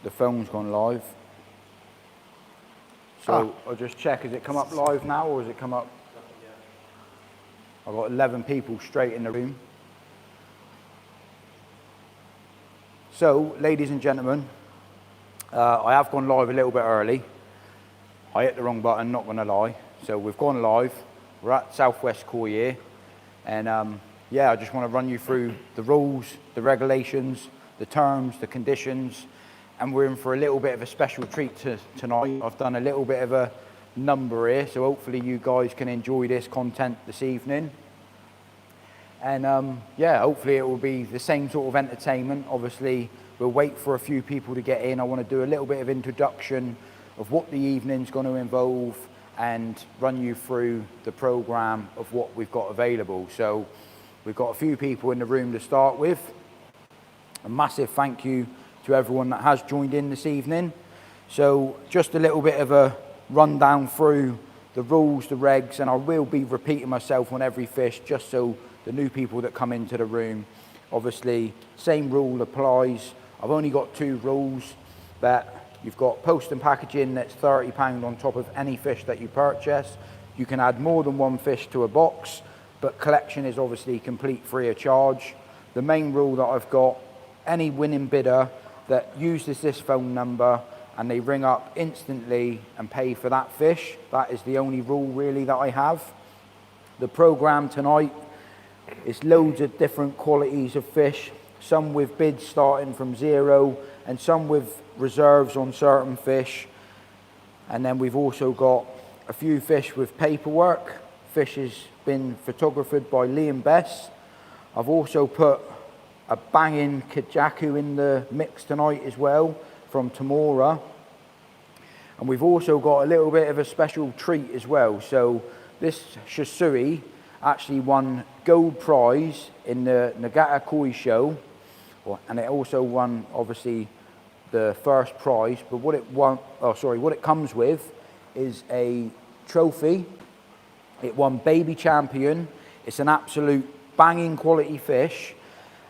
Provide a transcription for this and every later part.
the phone's gone live. So I'll just check, has it come up live now or has it come up? I've got 11 people straight in the room. So, ladies and gentlemen, I have gone live a little bit early. I hit the wrong button, not gonna lie. So we've gone live. We're at Southwest Koi here. And yeah, I just wanna run you through the rules, the regulations, the terms, the conditions, and we're in for a little bit of a special treat tonight. I've done a little bit of a number here, so hopefully you guys can enjoy this content this evening. And yeah, hopefully it will be the same sort of entertainment. Obviously, we'll wait for a few people to get in. I want to do a little bit of introduction of what the evening's going to involve and run you through the program of what we've got available. So we've got a few people in the room to start with. A massive thank you to everyone that has joined in this evening. So just a little bit of a rundown through the rules, the regs, and I will be repeating myself on every fish just so the new people that come into the room, obviously same rule applies. I've only got 2 rules, that you've got post and packaging that's £30 on top of any fish that you purchase. You can add more than 1 fish to a box, but collection is obviously complete free of charge. The main rule that I've got, any winning bidder that uses this phone number and they ring up instantly and pay for that fish, that is the only rule really that I have. The program tonight is loads of different qualities of fish, some with bids starting from 0 and some with reserves on certain fish. And then we've also got a few fish with paperwork. Fish has been photographed by Liam Bess. I've also put a banging Kujaku in the mix tonight as well from Tamaura. And we've also got a little bit of a special treat as well. So this Shusui actually won gold prize in the Nagata Koi show, and it also won obviously the first prize. But what it comes with is a trophy. It won baby champion. It's an absolute banging quality fish.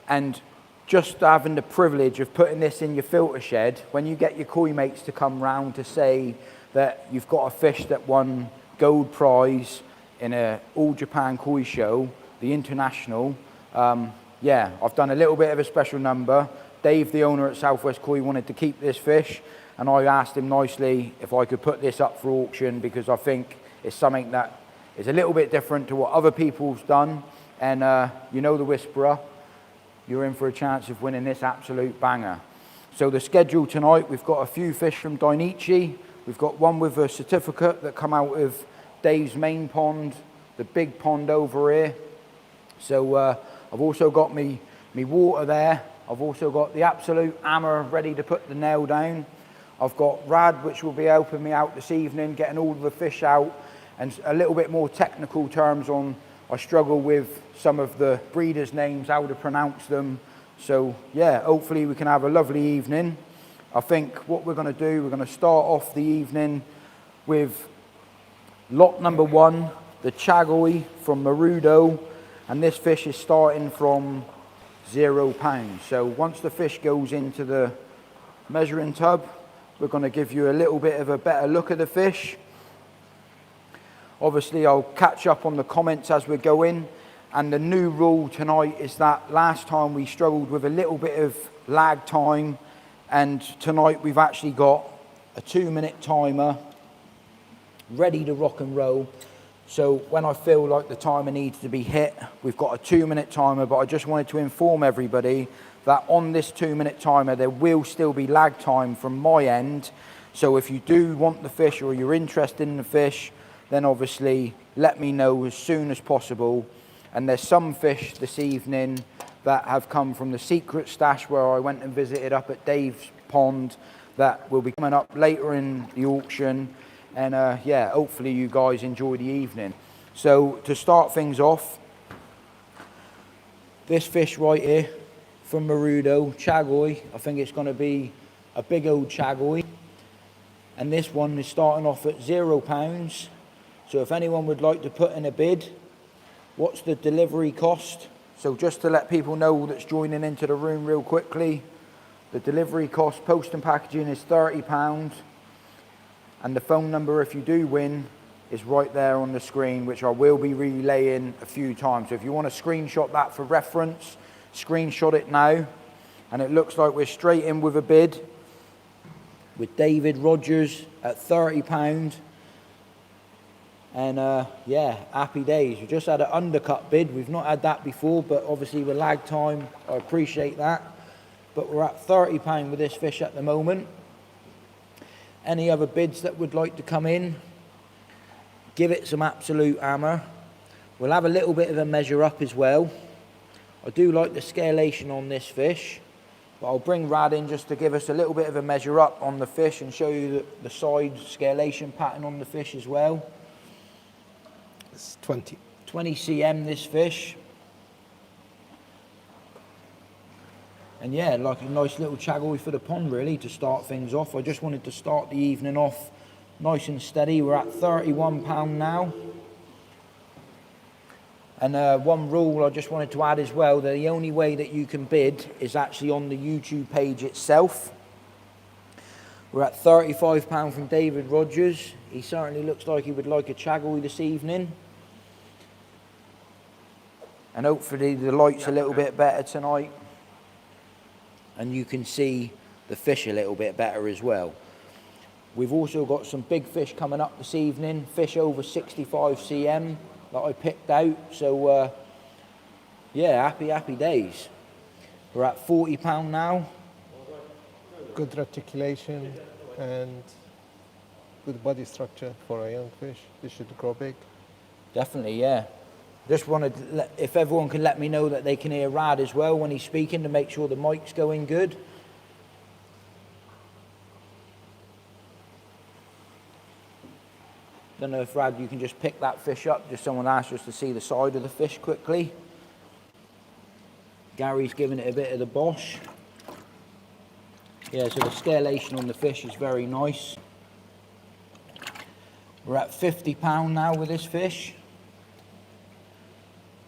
And just having the privilege of putting this in your filter shed, when you get your koi mates to come round to say that you've got a fish that won gold prize in a All Japan Koi show, the international, yeah, I've done a little bit of a special number. Dave, the owner at Southwest Koi, wanted to keep this fish, and I asked him nicely if I could put this up for auction because I think it's something that is a little bit different to what other people's done. And you know the Whisperer, you're in for a chance of winning this absolute banger. So the schedule tonight, we've got a few fish from Dainichi. We've got one with a certificate that come out of Dave's main pond, the big pond over here. So I've also got me water there. I've also got the absolute hammer ready to put the nail down. I've got Rad, which will be helping me out this evening, getting all of the fish out, and a little bit more technical terms on, I struggle with some of the breeders' names, how to pronounce them. So yeah, hopefully we can have a lovely evening. I think what we're going to do, we're going to start off the evening with lot number 1, the Chagoi from Marudo, and this fish is starting from £0. So once the fish goes into the measuring tub, we're going to give you a little bit of a better look at the fish. Obviously, I'll catch up on the comments as we're going. And the new rule tonight is that last time we struggled with a little bit of lag time, and tonight we've actually got a 2-minute timer ready to rock and roll. So when I feel like the timer needs to be hit, we've got a 2-minute timer, but I just wanted to inform everybody that on this 2-minute timer, there will still be lag time from my end. So if you do want the fish or you're interested in the fish, then obviously let me know as soon as possible. And there's some fish this evening that have come from the secret stash where I went and visited up at Dave's pond that will be coming up later in the auction. And yeah, hopefully you guys enjoy the evening. So to start things off, this fish right here from Marudo Chagoi, I think it's going to be a big old Chagoi. And this one is starting off at £0. So if anyone would like to put in a bid, what's the delivery cost? So just to let people know that's joining into the room real quickly, The delivery cost, post and packaging, is £30. And the phone number, if you do win, is right there on the screen, which I will be relaying a few times. So if you want to screenshot that for reference, screenshot it now. And it looks like we're straight in with a bid with David Rogers at £30. And yeah, happy days. We just had an undercut bid. We've not had that before, but obviously with lag time, I appreciate that. But we're at £30 with this fish at the moment. Any other bids that would like to come in, give it some absolute hammer. We'll have a little bit of a measure up as well. I do like the scalation on this fish, but I'll bring Rad in just to give us a little bit of a measure up on the fish and show you the side scalation pattern on the fish as well. It's 20 cm this fish. And yeah, like a nice little chagoi for the pond really to start things off. I just wanted to start the evening off nice and steady. We're at £31 now. And one rule I just wanted to add as well, that the only way that you can bid is actually on the YouTube page itself. We're at £35 from David Rogers. He certainly looks like he would like a chagoi this evening. And hopefully the light's a little bit better tonight. And you can see the fish a little bit better as well. We've also got some big fish coming up this evening, fish over 65 cm that I picked out. So yeah, happy days. We're at £40 now. Good reticulation and good body structure for a young fish. This should grow big. Definitely, yeah. Just wanted to if everyone can let me know that they can hear Rad as well when he's speaking, to make sure the mic's going good. Don't know if Rad, you can just pick that fish up. Just someone asked us to see the side of the fish quickly. Gary's giving it a bit of the bosh. Yeah, so the scalation on the fish is very nice. We're at £50 now with this fish.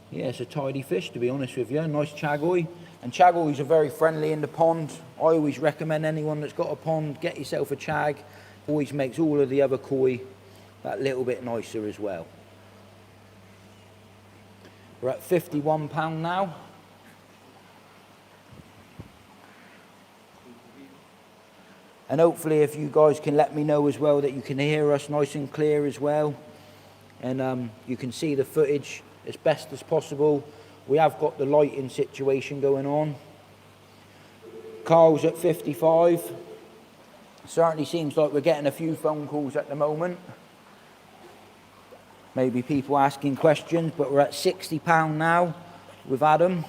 Yeah, it's a tidy fish, to be honest with you. Nice chagoi. And chagois are very friendly in the pond. I always recommend anyone that's got a pond, get yourself a chag. Always makes all of the other koi that little bit nicer as well. We're at £51 now. And hopefully if you guys can let me know as well that you can hear us nice and clear as well. And you can see the footage as best as possible. We have got the lighting situation going on. Carl's at 55. Certainly seems like we're getting a few phone calls at the moment. Maybe people asking questions, but we're at £60 now with Adam.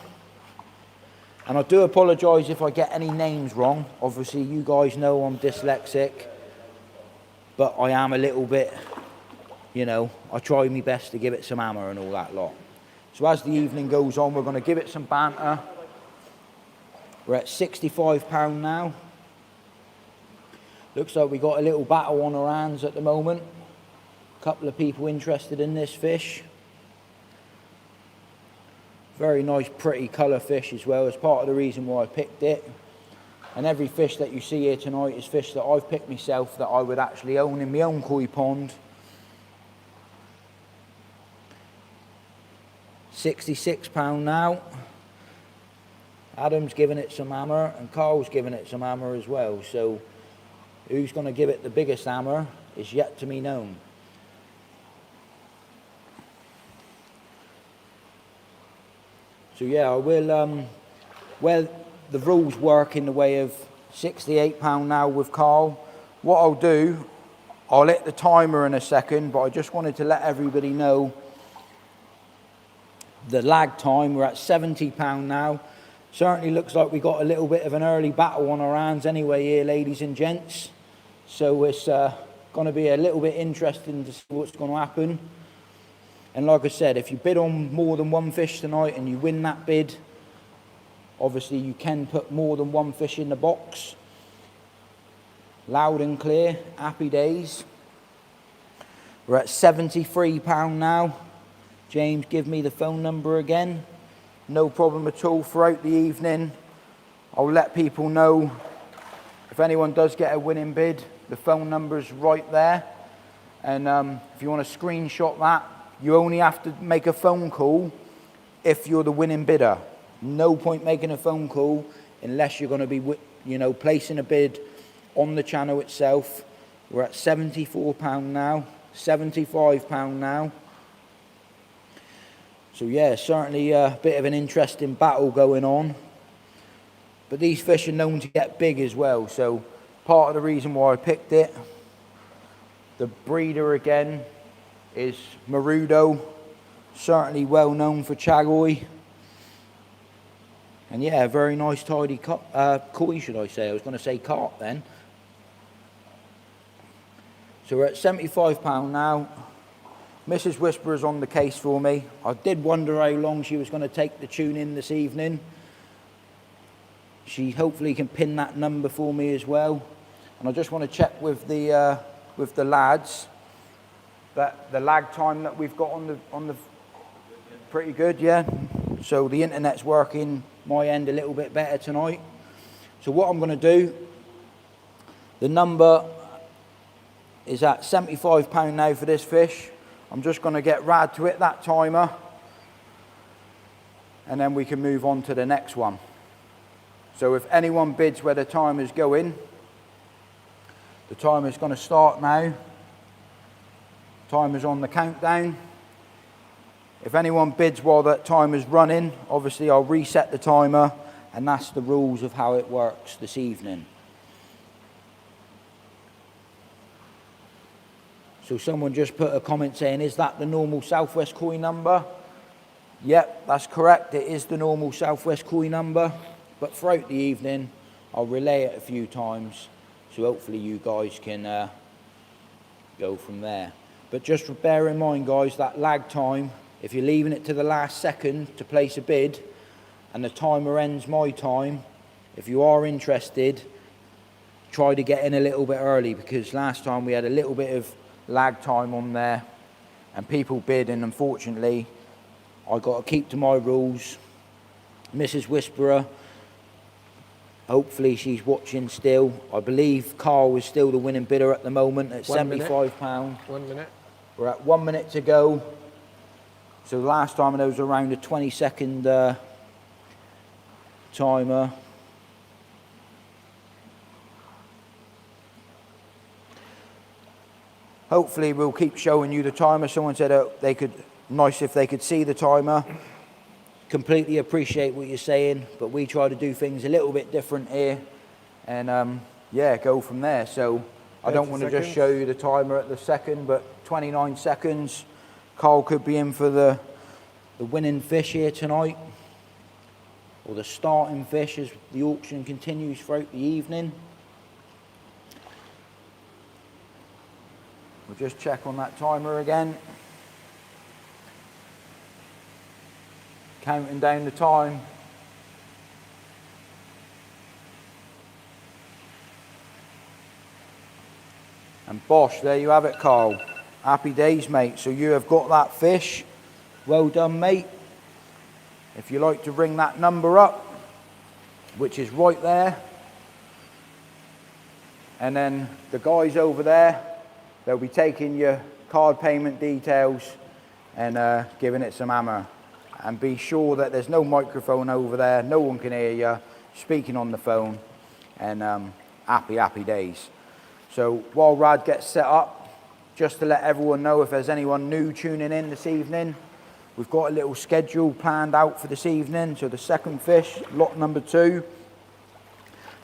And I do apologise if I get any names wrong. Obviously you guys know I'm dyslexic, but I am a little bit, you know, I try my best to give it some hammer and all that lot. So as the evening goes on, we're going to give it some banter. We're at £65 now. Looks like we got a little battle on our hands at the moment. A couple of people interested in this fish. Very nice, pretty colour fish as well. It's part of the reason why I picked it. And every fish that you see here tonight is fish that I've picked myself that I would actually own in my own koi pond. £66 now. Adam's giving it some hammer and Carl's giving it some hammer as well. So who's going to give it the biggest hammer is yet to be known. So yeah, I will, well, the rules work in the way of £68 now with Carl. What I'll do, I'll hit the timer in a second, but I just wanted to let everybody know the lag time. We're at £70 now. Certainly looks like we got a little bit of an early battle on our hands anyway here, ladies and gents. So it's going to be a little bit interesting to see what's going to happen. And like I said, if you bid on more than one fish tonight and you win that bid, obviously you can put more than one fish in the box. Loud and clear, happy days. We're at £73 now. James, give me the phone number again. No problem at all throughout the evening. I'll let people know If anyone does get a winning bid, the phone number's right there. And if you want to screenshot that, you only have to make a phone call if you're the winning bidder. No point making a phone call unless you're going to be, placing a bid on the channel itself. We're at £74 now, £75 now. So yeah, certainly a bit of an interesting battle going on. But these fish are known to get big as well, so part of the reason why I picked it. The breeder again is Marudo, certainly well known for Chagoi. And yeah, a very nice tidy koi, should I say. I was going to say carp then. So we're at £75 now. Mrs. Whisperer's on the case for me. I did wonder how long she was going to take to tune in this evening. She hopefully can pin that number for me as well. And I just want to check with the lads that the lag time that we've got on the pretty good, yeah. So the internet's working my end a little bit better tonight. So what I'm going to do, the number is at £75 now for this fish. I'm just going to get Rad to hit that timer, and then we can move on to the next one. So if anyone bids where the timer's going, the timer's going to start now. Timer's on the countdown. If anyone bids while that timer's running, obviously I'll reset the timer, and that's the rules of how it works this evening. So someone just put a comment saying, is that the normal Southwest Koi number? Yep, that's correct. It is the normal Southwest Koi number. But throughout the evening, I'll relay it a few times. So hopefully you guys can go from there. But just bear in mind, guys, that lag time, if you're leaving it to the last second to place a bid, and the timer ends my time, if you are interested, try to get in a little bit early, because last time we had a little bit of lag time on there and people bid, and unfortunately I got to keep to my rules. Mrs. Whisperer, hopefully she's watching still. I believe Carl is still the winning bidder at the moment at £75. 1 minute. We're at 1 minute to go. So last time there was around a 20-second timer. Hopefully we'll keep showing you the timer. Someone said nice if they could see the timer. Completely appreciate what you're saying, but we try to do things a little bit different here, and yeah, go from there. So I don't want to just show you the timer at the second, but 29 seconds. Carl could be in for the winning fish here tonight, or the starting fish as the auction continues throughout the evening. We'll just check on that timer again. Counting down the time. And bosh, there you have it, Carl. Happy days, mate. So you have got that fish. Well done, mate. If you like to ring that number up, which is right there, and then the guys over there, they'll be taking your card payment details and giving it some hammer. And be sure that there's no microphone over there, no one can hear you speaking on the phone, and happy days. So while Rad gets set up, just to let everyone know, if there's anyone new tuning in this evening, we've got a little schedule planned out for this evening. So the second fish, lot number 2,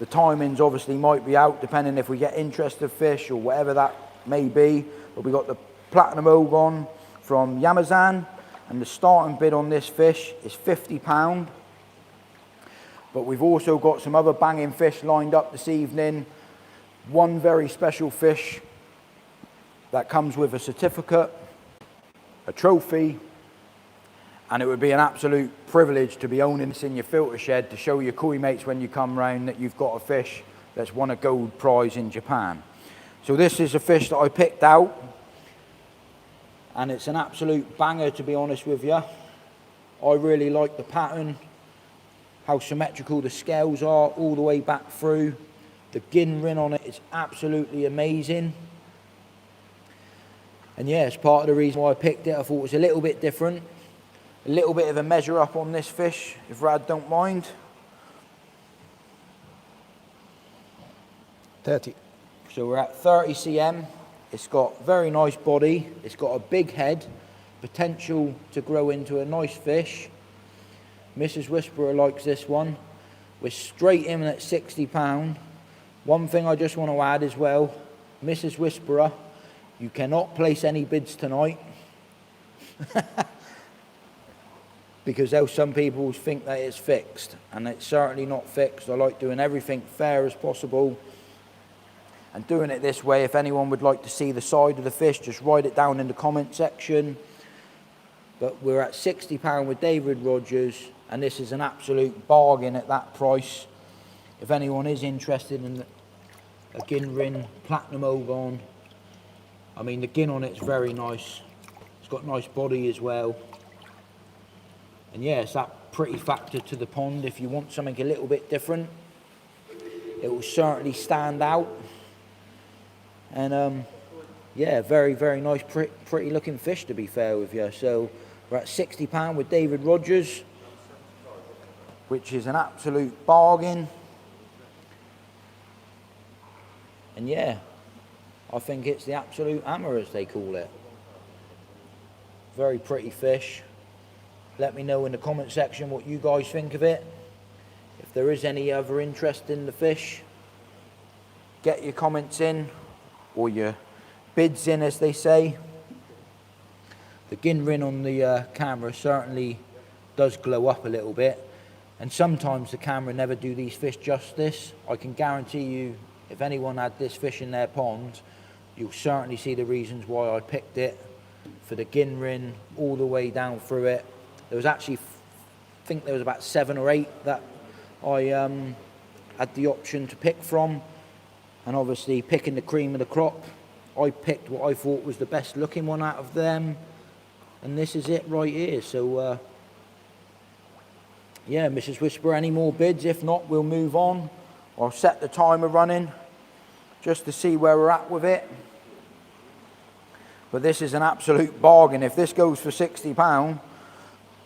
the timings obviously might be out depending if we get interested fish or whatever that may be. But we got the Platinum Ogon from Yamazan, and the starting bid on this fish is £50. But we've also got some other banging fish lined up this evening. One very special fish that comes with a certificate, a trophy, and it would be an absolute privilege to be owning this in your filter shed to show your koi mates when you come round that you've got a fish that's won a gold prize in Japan. So this is a fish that I picked out, and it's an absolute banger, to be honest with you. I really like the pattern, how symmetrical the scales are all the way back through. The Ginrin on it is absolutely amazing. And yeah, it's part of the reason why I picked it. I thought it was a little bit different. A little bit of a measure up on this fish, if Rad don't mind. 30. So we're at 30 cm. It's got very nice body. It's got a big head. Potential to grow into a nice fish. Mrs. Whisperer likes this one. We're straight in at £60. One thing I just want to add as well, Mrs. Whisperer, you cannot place any bids tonight. Because else some people think that it's fixed, and it's certainly not fixed. I like doing everything fair as possible. And doing it this way, if anyone would like to see the side of the fish, just write it down in the comment section. But we're at £60 with David Rogers, and this is an absolute bargain at that price. If anyone is interested in a Ginrin Platinum Ogon, I mean the gin on it's very nice. It's got nice body as well. And yeah, it's that pretty factor to the pond. If you want something a little bit different, it will certainly stand out. And yeah, very, very nice, pretty looking fish to be fair with you. So we're at £60 with David Rogers, which is an absolute bargain. And yeah, I think it's the absolute hammer, as they call it. Very pretty fish. Let me know in the comment section what you guys think of it. If there is any other interest in the fish, get your comments in, or your bids in, as they say. The Ginrin on the camera certainly does glow up a little bit, and sometimes the camera never do these fish justice. I can guarantee you, if anyone had this fish in their pond, you'll certainly see the reasons why I picked it. For the Ginrin, all the way down through it. There was actually, I think there was about 7 or 8 that I had the option to pick from. And obviously picking the cream of the crop, I picked what I thought was the best looking one out of them. And this is it right here. So yeah, Mrs. Whisperer, any more bids? If not, we'll move on. I'll set the timer running just to see where we're at with it. But this is an absolute bargain. If this goes for £60,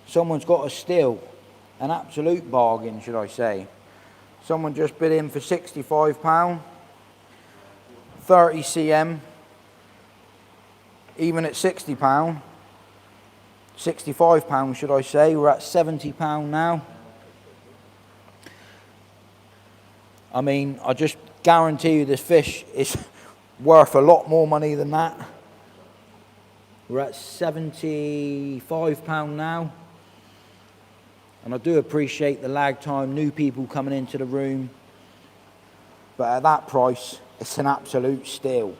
someone's got to steal. An absolute bargain, should I say. Someone just bid in for £65. 30 cm. Even at £60, £65 should I say, we're at £70 now. I mean, I just guarantee you this fish is worth a lot more money than that. We're at £75 now. And I do appreciate the lag time, new people coming into the room. But at that price, it's an absolute steal.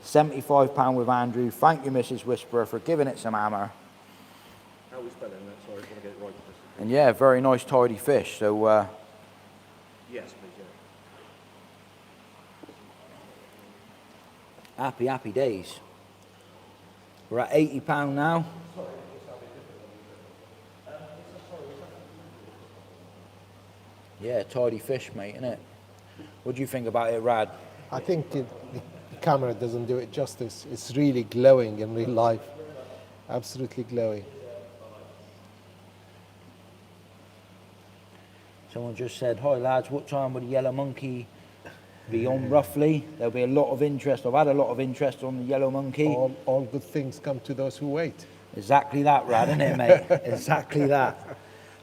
£75 with Andrew. Thank you, Mrs. Whisperer, for giving it some hammer. How are we spelling that? Sorry, I want to get it right. And yeah, very nice, tidy fish. So, Yes, please, yeah. happy days. We're at £80 now. Yeah, tidy fish, mate, innit? What do you think about it, Rad? I think the camera doesn't do it justice. It's really glowing in real life. Absolutely glowing. Someone just said, hi lads, what time would the yellow monkey be on roughly? There'll be a lot of interest. I've had a lot of interest on the yellow monkey. All good things come to those who wait. Exactly that, Rad, isn't it, mate? Exactly that.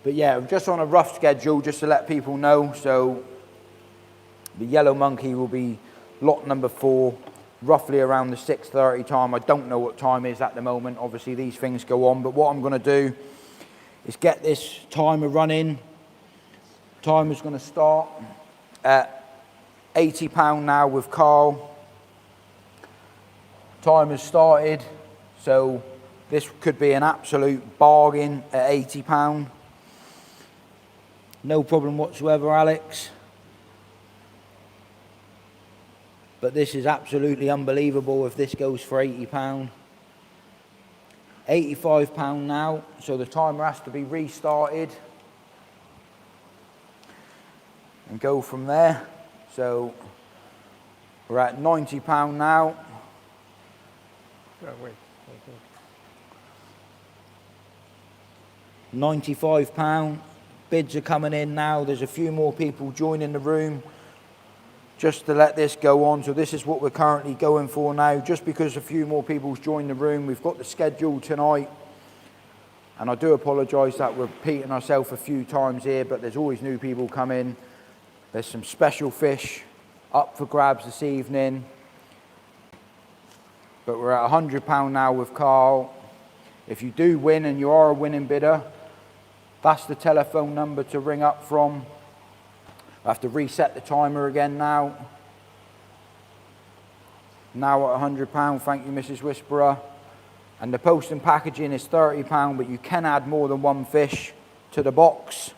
But yeah, just on a rough schedule, just to let people know. So the yellow monkey will be lot number 4, roughly around the 6:30 time. I don't know what time is at the moment. Obviously, these things go on. But what I'm going to do is get this timer running. Timer's going to start at £80 now with Carl. Timer's started. So this could be an absolute bargain at £80. No problem whatsoever, Alex. But this is absolutely unbelievable if this goes for £80. £85 now, so the timer has to be restarted. And go from there. So we're at £90 now. Oh, wait. Okay. £95. Bids are coming in now. There's a few more people joining the room just to let this go on. So this is what we're currently going for now. Just because a few more people's joined the room, we've got the schedule tonight. And I do apologise that we're repeating ourselves a few times here, but there's always new people coming. There's some special fish up for grabs this evening. But we're at £100 now with Carl. If you do win and you are a winning bidder, that's the telephone number to ring up from. I have to reset the timer again now. Now at £100, thank you, Mrs. Whisperer. And the post and packaging is £30, but you can add more than one fish to the box.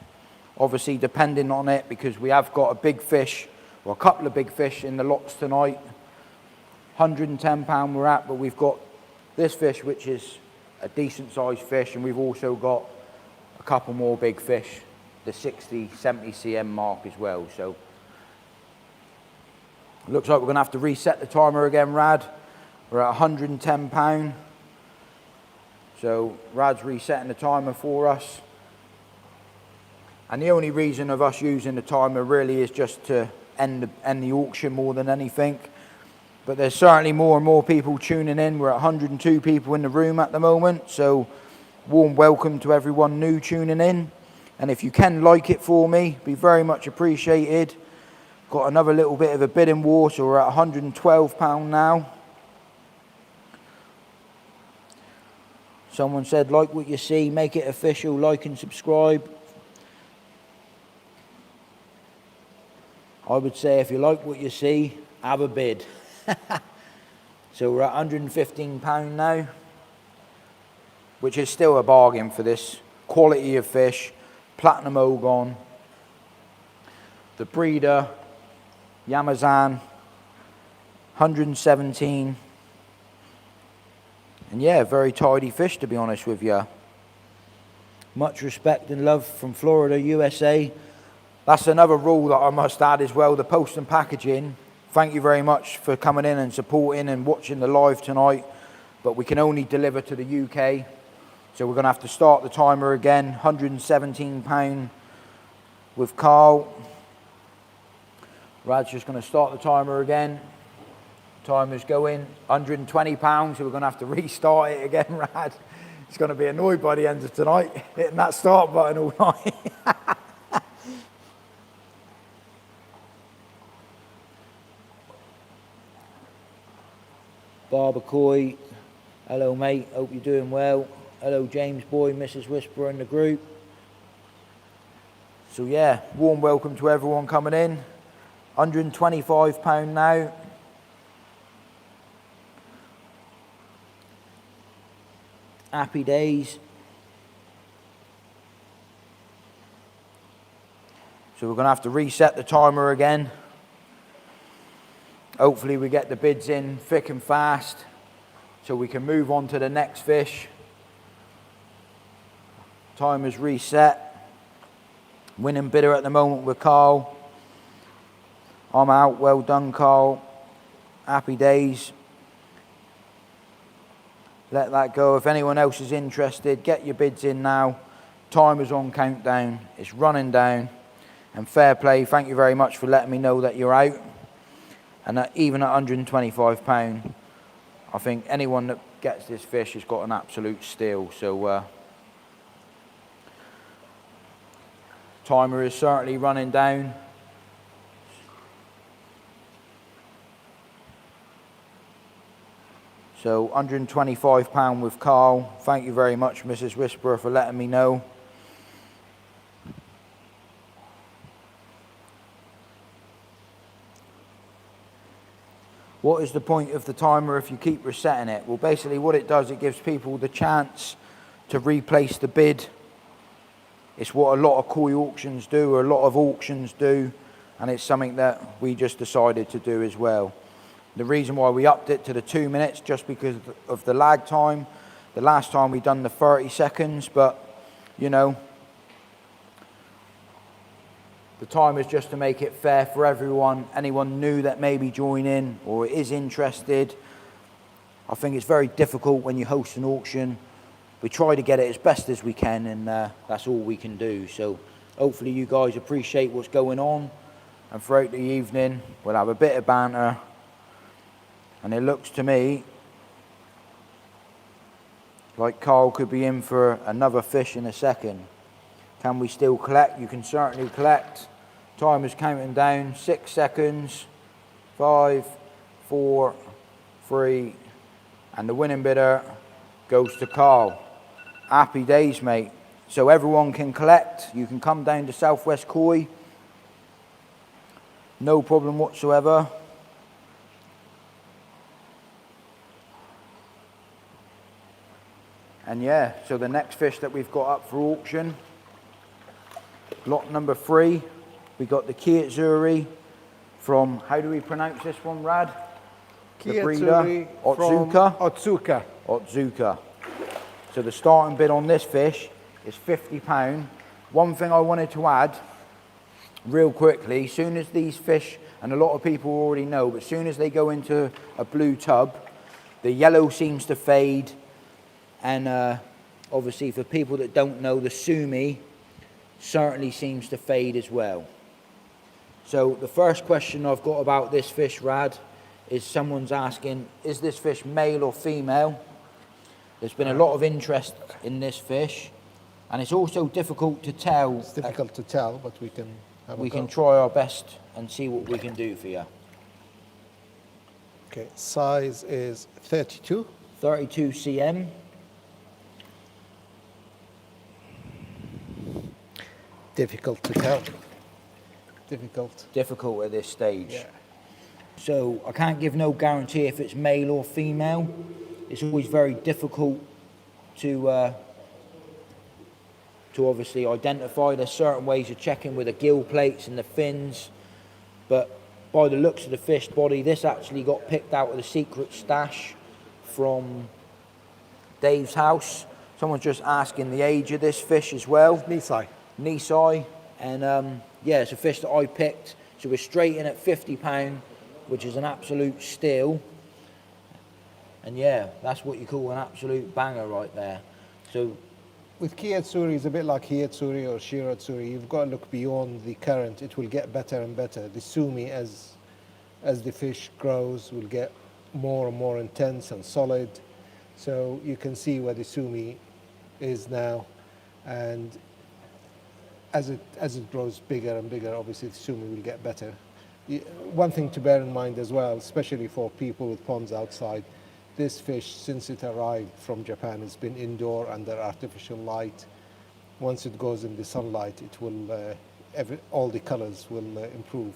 Obviously, depending on it, because we have got a big fish, or a couple of big fish in the lots tonight. £110 we're at, but we've got this fish, which is a decent sized fish, and we've also got a couple more big fish, the 60, 70 cm mark as well. So looks like we're gonna have to reset the timer again, Rad. We're at £110. So Rad's resetting the timer for us. And the only reason of us using the timer really is just to end the auction more than anything. But there's certainly more and more people tuning in. We're at 102 people in the room at the moment. So warm welcome to everyone new tuning in. And if you can like it for me, be very much appreciated. Got another little bit of a bidding war, so we're at £112 now. Someone said, like what you see, make it official, like and subscribe. I would say if you like what you see, have a bid. So we're at £115 now, which is still a bargain for this quality of fish. Platinum Ogon, the breeder, Yamazan, 117. And yeah, very tidy fish, to be honest with you. Much respect and love from Florida, USA. That's another rule that I must add as well, the post and packaging. Thank you very much for coming in and supporting and watching the live tonight. But we can only deliver to the UK. So we're going to have to start the timer again. £117 with Carl. Rad's just going to start the timer again. Timer's going. £120, so we're going to have to restart it again, Rad. He's going to be annoyed by the end of tonight, hitting that start button all night. Barbacoy, hello mate, hope you're doing well. Hello James Boy, Mrs. Whisperer in the group. So yeah, warm welcome to everyone coming in. £125 now. Happy days. So we're going to have to reset the timer again. Hopefully we get the bids in thick and fast so we can move on to the next fish. Timer's reset. Winning bidder at the moment with Carl. I'm out. Well done, Carl. Happy days. Let that go. If anyone else is interested, get your bids in now. Timer's on countdown. It's running down. And fair play. Thank you very much for letting me know that you're out. And even at £125, I think anyone that gets this fish has got an absolute steal. So timer is certainly running down. So £125 with Carl. Thank you very much, Mrs. Whisperer, for letting me know. What is the point of the timer if you keep resetting it? Well, basically what it does, it gives people the chance to replace the bid. It's what a lot of koi auctions do, or a lot of auctions do, and it's something that we just decided to do as well. The reason why we upped it to the 2 minutes, just because of the lag time. The last time we done the 30 seconds, but you know, The time is just to make it fair for everyone, anyone new that may be joining or is interested. I think it's very difficult when you host an auction. We try to get it as best as we can, and that's all we can do. So hopefully you guys appreciate what's going on, and throughout the evening we'll have a bit of banter. And it looks to me like Carl could be in for another fish in a second. Can we still collect? You can certainly collect. Time is counting down. 6 seconds. 5, 4, 3, and the winning bidder goes to Carl. Happy days, mate. So everyone can collect. You can come down to Southwest Koi. No problem whatsoever. And yeah, so the next fish that we've got up for auction, lot number 3, we got the Ki Utsuri from, how do we pronounce this one, Rad? Ki The breeder, Utsuri from Otsuka? Otsuka. Otsuka. So the starting bid on this fish is £50. One thing I wanted to add, real quickly, soon as these fish, and a lot of people already know, but soon as they go into a blue tub, the yellow seems to fade, and obviously for people that don't know, the sumi certainly seems to fade as well. So the first question I've got about this fish, Rad, is someone's asking, is this fish male or female? There's been a lot of interest in this fish, and it's also difficult to tell. It's difficult to tell, but we can have a We go. can try our best and see what we can do for you. Okay, size is 32. 32 cm. Difficult to tell. Difficult at this stage. Yeah. So I can't give no guarantee if it's male or female. It's always very difficult to obviously identify. There's certain ways of checking with the gill plates and the fins, but by the looks of the fish body, this actually got picked out of the secret stash from Dave's house. Someone's just asking the age of this fish as well. Nisai. Nisai, and yeah, it's a fish that I picked, so we're straight in at £50, which is an absolute steal. And yeah, that's what you call an absolute banger right there. So With Ki Utsuri, it's a bit like Hi Utsuri or Shiro Utsuri. You've got to look beyond the current. It will get better and better. The sumi, as the fish grows, will get more and more intense and solid. So you can see where the sumi is now, and as it grows bigger and bigger, obviously the sumi will get better. One thing to bear in mind as well, especially for people with ponds outside, this fish, since it arrived from Japan, has been indoor under artificial light. Once it goes in the sunlight, it will all the colors will improve.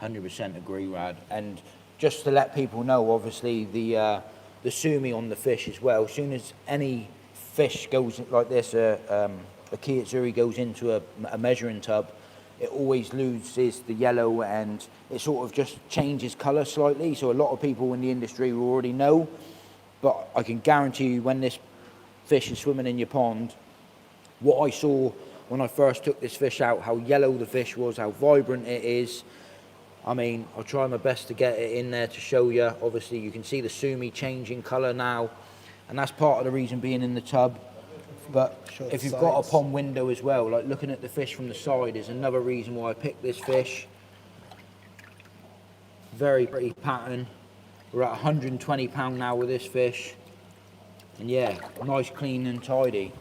100% agree, Rad. And just to let people know, obviously the sumi on the fish as well. As soon as any fish goes like this, a Ki Utsuri goes into a measuring tub, it always loses the yellow and it sort of just changes colour slightly. So a lot of people in the industry will already know, but I can guarantee you when this fish is swimming in your pond, what I saw when I first took this fish out, how yellow the fish was, how vibrant it is. I mean, I'll try my best to get it in there to show you. Obviously you can see the sumi changing colour now, and that's part of the reason being in the tub. But if you've got a pond window as well, like looking at the fish from the side is another reason why I picked this fish. Very pretty pattern. We're at £120 now with this fish. And yeah, nice, clean and tidy.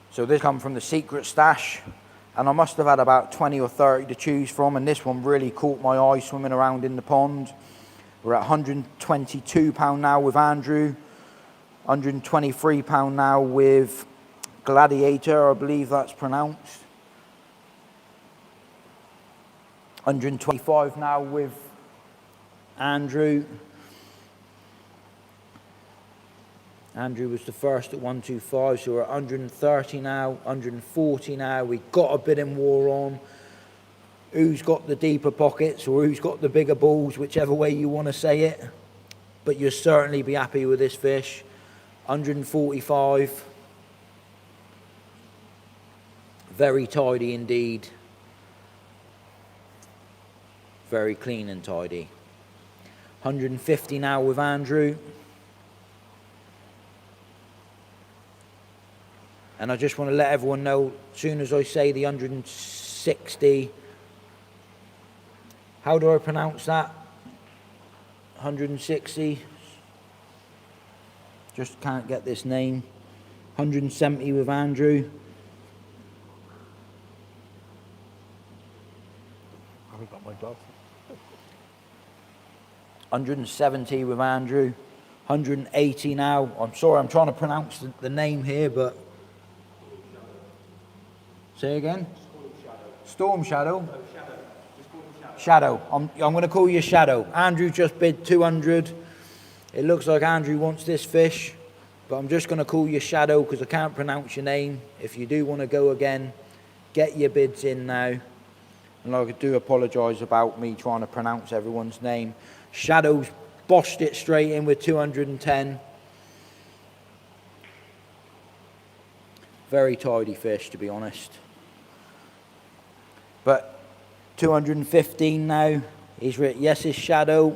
So this come from the secret stash, and I must have had about 20 or 30 to choose from, and this one really caught my eye swimming around in the pond. We're at £122 now with Andrew. £123 now with Gladiator, I believe that's pronounced. £125 now with Andrew. Andrew was the first at 125, so we're at 130 now, 140 now. We've got a bidding war on. Who's got the deeper pockets or who's got the bigger balls, whichever way you want to say it. But you'll certainly be happy with this fish. 145. Very tidy indeed. Very clean and tidy. 150 now with Andrew. And I just want to let everyone know, as soon as I say the 160, how do I pronounce that? 160. Just can't get this name. 170 with Andrew. I haven't got my glasses. 170 with Andrew. 180 now. I'm sorry, I'm trying to pronounce the name here, but... Say again? Storm Shadow. Shadow. I'm going to call you Shadow. Andrew just bid 200. It looks like Andrew wants this fish, but I'm just going to call you Shadow because I can't pronounce your name. If you do want to go again, get your bids in now. And I do apologise about me trying to pronounce everyone's name. Shadow's bossed it straight in with 210. Very tidy fish, to be honest. But 215 now. He's written, yes, it's Shadow.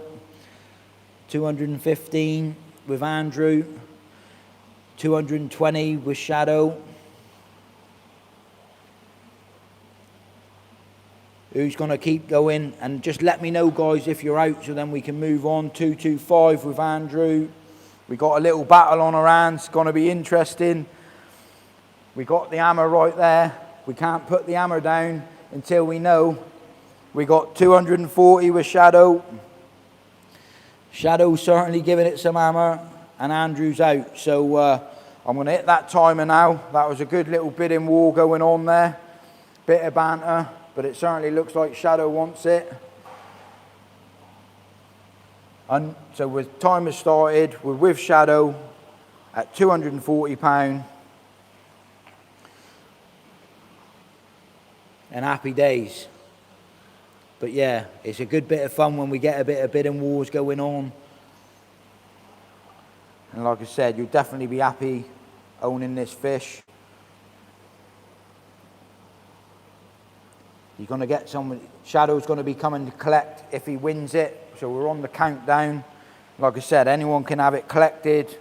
215 with Andrew. 220 with Shadow. Who's going to keep going? And just let me know, guys, if you're out, so then we can move on. 225 with Andrew. We got a little battle on our hands. Going to be interesting. We got the hammer right there. We can't put the hammer down until we know. We got 240 with Shadow. Shadow's certainly giving it some hammer, and Andrew's out. So I'm going to hit that timer now. That was a good little bidding war going on there. Bit of banter, but it certainly looks like Shadow wants it. And so with timer started, we're with Shadow at £240. And happy days. But yeah, it's a good bit of fun when we get a bit of bidding wars going on. And like I said, you'll definitely be happy owning this fish. You're going to get someone, Shadow's going to be coming to collect if he wins it. So we're on the countdown. Like I said, anyone can have it collected.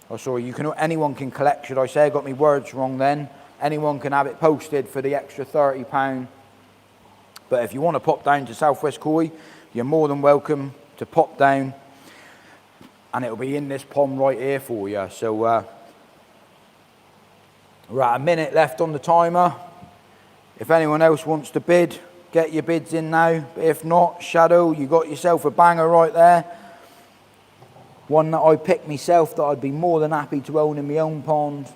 Oh, sorry, anyone can collect, should I say. I got my words wrong then. Anyone can have it posted for the extra £30. But if you want to pop down to Southwest Koi, you're more than welcome to pop down. And it'll be in this pond right here for you. So we're at a minute left on the timer. If anyone else wants to bid, get your bids in now. But if not, Shadow, you got yourself a banger right there. One that I picked myself that I'd be more than happy to own in my own pond.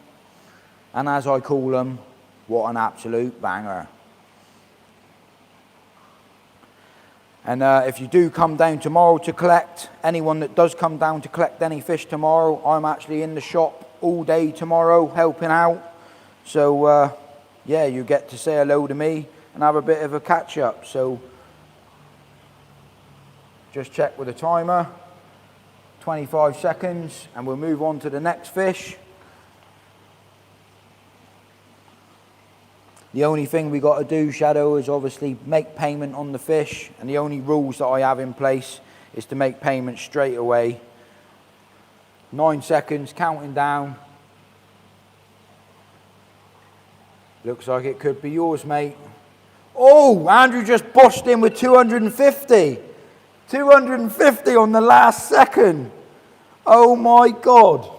And as I call them, what an absolute banger. And if you do come down tomorrow to collect, anyone that does come down to collect any fish tomorrow, I'm actually in the shop all day tomorrow helping out. So yeah, you get to say hello to me and have a bit of a catch up. So just check with the timer, 25 seconds, and we'll move on to the next fish. The only thing we got to do, Shadow, is obviously make payment on the fish. And the only rules that I have in place is to make payment straight away. 9 seconds, counting down. Looks like it could be yours, mate. Oh, Andrew just bossed in with 250. 250 on the last second. Oh my God.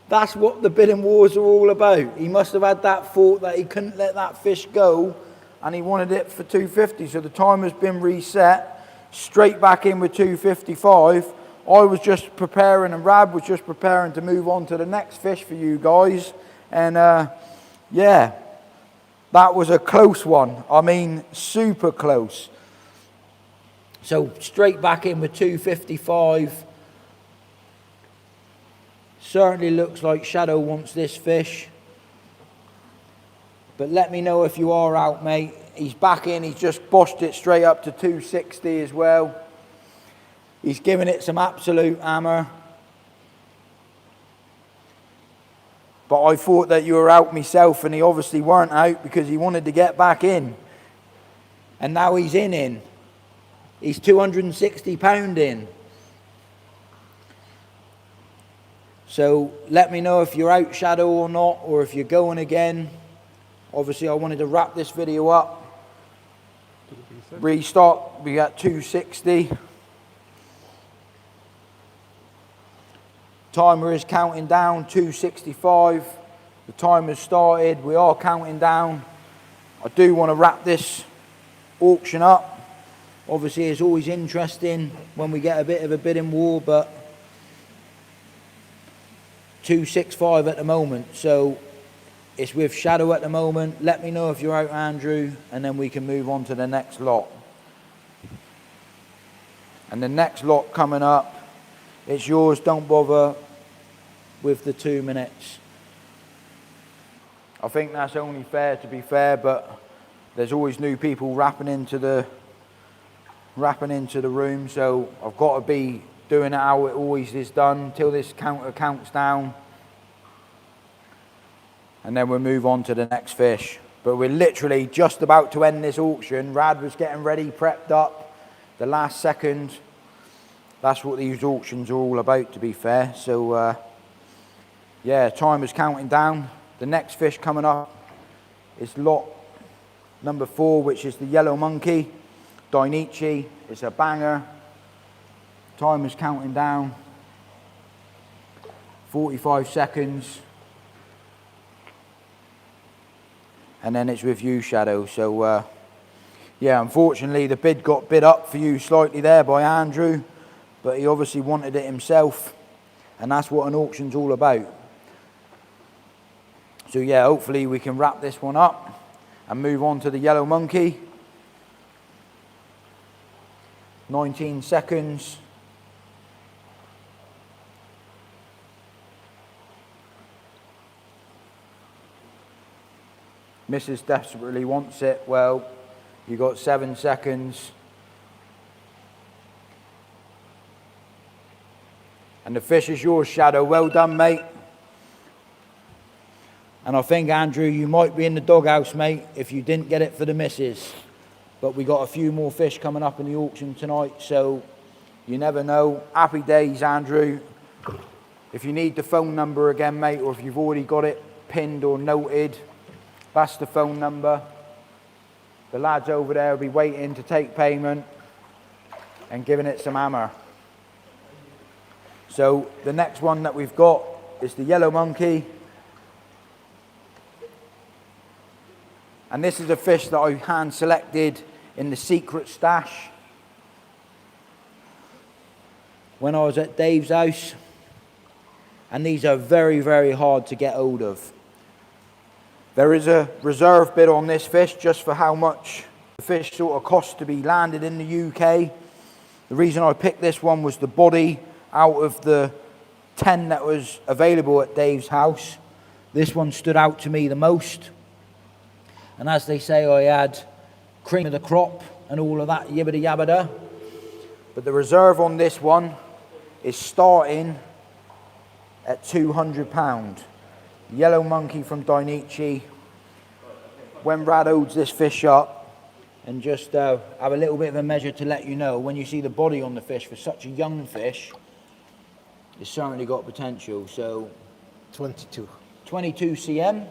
That's what the bidding wars are all about. He must have had that thought that he couldn't let that fish go and he wanted it for 250. So the timer's been reset, straight back in with 255. I was just preparing and Rab was just preparing to move on to the next fish for you guys. And yeah, that was a close one. I mean, super close. So straight back in with 255. Certainly looks like Shadow wants this fish. But let me know if you are out, mate. He's back in. He's just bossed it straight up to 260 as well. He's given it some absolute hammer. But But I thought that you were out myself, and he obviously weren't out because he wanted to get back in. And now he's in. He's £260 in. So let me know if you're out shadow or not, or if you're going again. Obviously I wanted to wrap this video up. Restart, we got 260. Timer is counting down, 265. The timer's started, we are counting down. I do want to wrap this auction up. Obviously it's always interesting when we get a bit of a bidding war, but 265 at the moment, so it's with shadow at the moment. Let me know if you're out, Andrew, and then we can move on to the next lot. And the next lot coming up, it's yours, don't bother with the 2 minutes. I think that's only fair, to be fair, but there's always new people rapping into the room, so I've got to be doing it how it always is done till this counter counts down, and then we'll move on to the next fish. But we're literally just about to end this auction. Rad was getting ready, prepped up, the last second. That's what these auctions are all about, to be fair. So yeah, timer's counting down. The next fish coming up is lot number 4, which is the yellow monkey, Dainichi. It's a banger. Timer's counting down. 45 seconds. And then it's with you, Shadow. So yeah, unfortunately the bid got bid up for you slightly there by Andrew, but he obviously wanted it himself, and that's what an auction's all about. So yeah, hopefully we can wrap this one up and move on to the yellow monkey. 19 seconds. Mrs. desperately wants it. Well, you got 7 seconds. And the fish is yours, Shadow. Well done, mate. And I think, Andrew, you might be in the doghouse, mate, if you didn't get it for the missus. But we got a few more fish coming up in the auction tonight, so you never know. Happy days, Andrew. If you need the phone number again, mate, or if you've already got it pinned or noted, that's the phone number. The lads over there will be waiting to take payment and giving it some hammer. So the next one that we've got is the yellow monkey. And this is a fish that I hand selected in the secret stash when I was at Dave's house. And these are very, very hard to get hold of. There is a reserve bid on this fish just for how much the fish sort of costs to be landed in the UK. The reason I picked this one was the body. Out of the 10 that was available at Dave's house, this one stood out to me the most. And as they say, I had cream of the crop and all of that yibbida yabbida. But the reserve on this one is starting at £200. Yellow monkey from Dainichi. When Brad holds this fish up, and just have a little bit of a measure to let you know, when you see the body on the fish for such a young fish, it's certainly got potential. So 22 cm.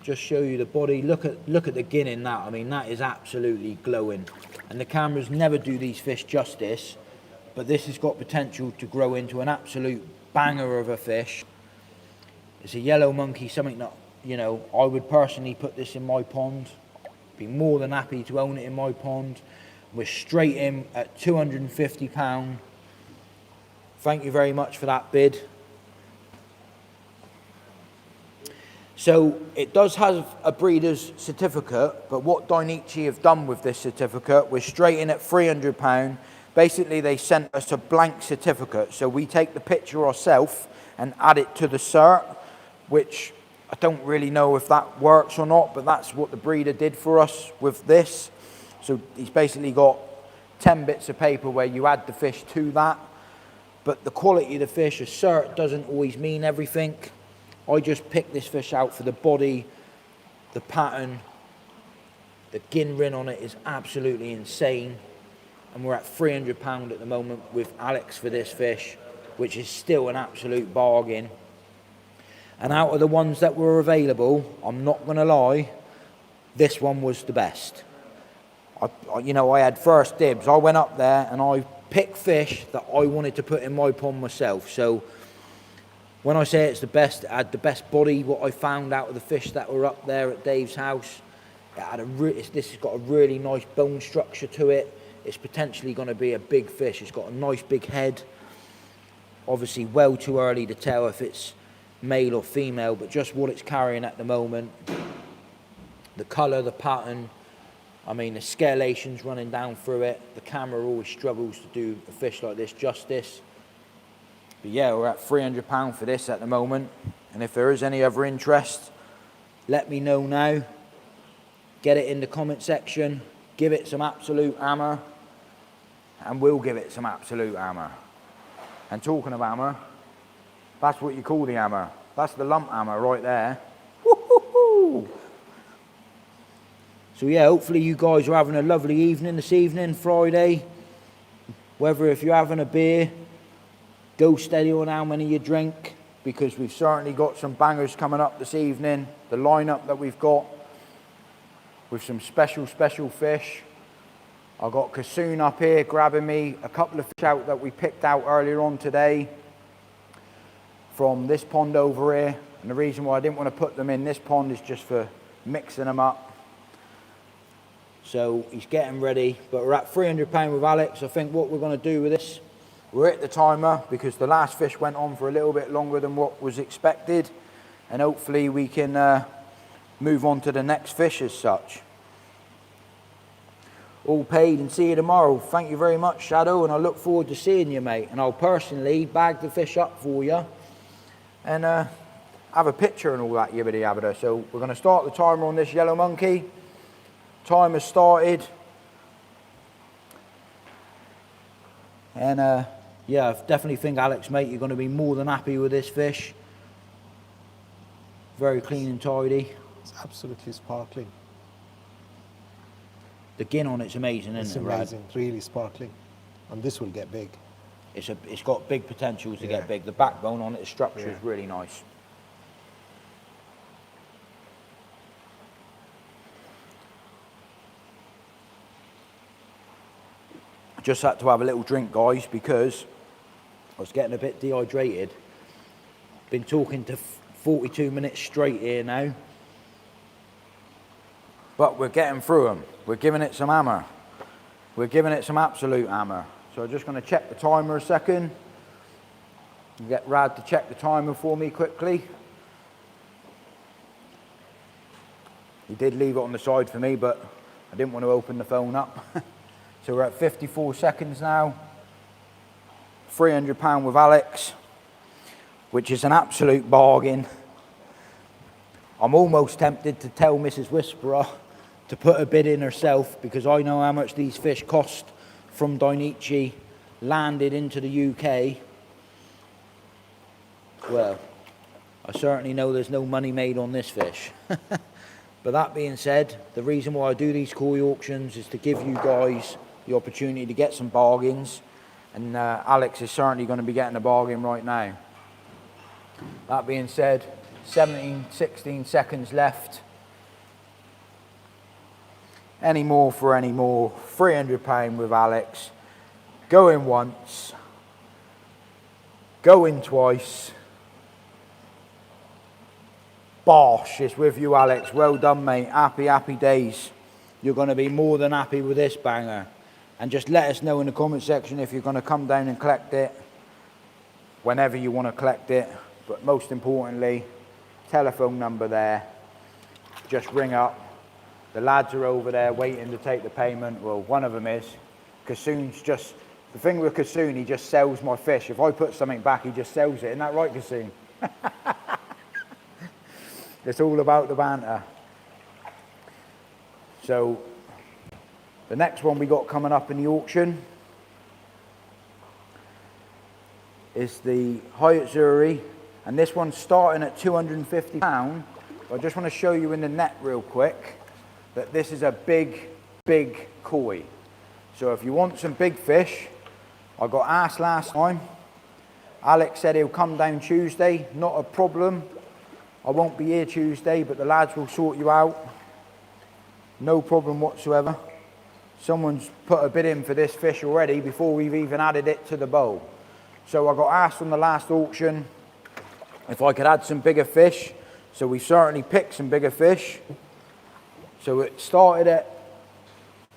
Just show you the body. Look at the gin in that. I mean, that is absolutely glowing. And the cameras never do these fish justice, but this has got potential to grow into an absolute banger of a fish. It's a yellow monkey, something that, you know, I would personally put this in my pond. Be more than happy to own it in my pond. We're straight in at £250. Thank you very much for that bid. So it does have a breeder's certificate, but what Dainichi have done with this certificate, we're straight in at £300. Basically, they sent us a blank certificate, so we take the picture ourselves and add it to the cert, which I don't really know if that works or not, but that's what the breeder did for us with this. So he's basically got 10 bits of paper where you add the fish to that. but the quality of the fish, a cert doesn't always mean everything. I just picked this fish out for the body, the pattern, the Ginrin on it is absolutely insane. And we're at £300 at the moment with Alex for this fish, which is still an absolute bargain. And out of the ones that were available, I'm not going to lie, this one was the best. I had first dibs. I went up there and I picked fish that I wanted to put in my pond myself. So when I say it's the best, it had the best body, what I found out of the fish that were up there at Dave's house. It had this has got a really nice bone structure to it. It's potentially going to be a big fish. It's got a nice big head. Obviously well too early to tell if it's male or female, but just what it's carrying at the moment. The colour, the pattern, I mean the scalation's running down through it. The camera always struggles to do a fish like this justice. But yeah, we're at £300 for this at the moment. And if there is any other interest, let me know now. Get it in the comment section. Give it some absolute hammer. And we'll give it some absolute hammer. And talking of hammer, that's what you call the hammer. That's the lump hammer right there. Woo-hoo-hoo! So yeah, hopefully you guys are having a lovely evening this evening, Friday. Whether if you're having a beer, go steady on how many you drink, because we've certainly got some bangers coming up this evening. The lineup that we've got with some special fish. I've got Kassoon up here grabbing me a couple of fish out that we picked out earlier on today from this pond over here. And the reason why I didn't want to put them in this pond is just for mixing them up. So he's getting ready, but we're at £300 with Alex. I think what we're going to do with this, we're at the timer because the last fish went on for a little bit longer than what was expected, and hopefully we can move on to the next fish as such. All paid, and see you tomorrow. Thank you very much, Shadow, and I look forward to seeing you, mate. And I'll personally bag the fish up for you and have a picture and all that yibbity yabbada. So we're going to start the timer on this yellow monkey. Timer started. And yeah, I definitely think, Alex, mate, you're going to be more than happy with this fish. Very clean and tidy. It's absolutely sparkling. The gin on it's amazing, isn't it, Rad? It's amazing, really sparkling. And this will get big. It's got big potential to get big. The backbone on it, the structure is really nice. I just had to have a little drink, guys, because I was getting a bit dehydrated. Been talking to 42 minutes straight here now. But we're getting through them. We're giving it some hammer. We're giving it some absolute hammer. So I'm just going to check the timer a second. Get Rad to check the timer for me quickly. He did leave it on the side for me, but I didn't want to open the phone up. So we're at 54 seconds now. £300 with Alex, which is an absolute bargain. I'm almost tempted to tell Mrs. Whisperer to put a bid in herself, because I know how much these fish cost from Dainichi landed into the UK. Well, I certainly know there's no money made on this fish. But that being said, the reason why I do these koi auctions is to give you guys the opportunity to get some bargains, and Alex is certainly going to be getting a bargain right now. That being said, 16 seconds left. Any more for any more. £300 with Alex. Going once. Going twice. Bosh, it's with you, Alex. Well done, mate. Happy, happy days. You're going to be more than happy with this banger. And just let us know in the comment section if you're going to come down and collect it. Whenever you want to collect it. But most importantly, telephone number there. Just ring up. The lads are over there waiting to take the payment. Well, one of them is. Kassoon's just, the thing with Kassoon, he just sells my fish. If I put something back, he just sells it. Isn't that right, Kassoon? It's all about the banter. So, the next one we got coming up in the auction is the Hi Utsuri, and this one's starting at £250. I just want to show you in the net real quick that this is a big, big koi. So if you want some big fish, I got asked last time. Alex said he'll come down Tuesday, not a problem. I won't be here Tuesday, but the lads will sort you out. No problem whatsoever. Someone's put a bid in for this fish already before we've even added it to the bowl. So I got asked on the last auction if I could add some bigger fish. So we certainly picked some bigger fish. So it started at,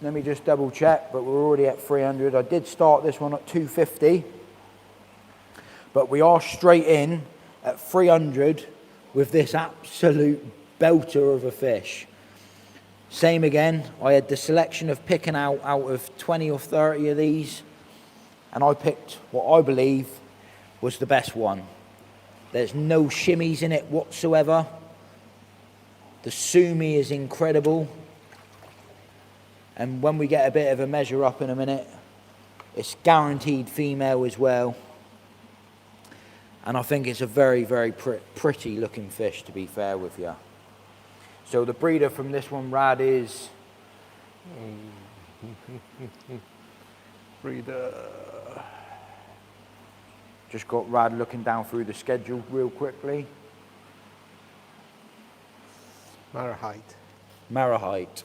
let me just double check, but we're already at 300. I did start this one at 250. But we are straight in at 300 with this absolute belter of a fish. Same again, I had the selection of picking out of 20 or 30 of these, and I picked what I believe was the best one. There's no shimmies in it whatsoever. The sumi is incredible. And when we get a bit of a measure up in a minute, it's guaranteed female as well. And I think it's a very, very pretty looking fish, to be fair with you. So the breeder from this one, Rad, is... Breeder. Just got Rad looking down through the schedule real quickly. Marahide. Marahide.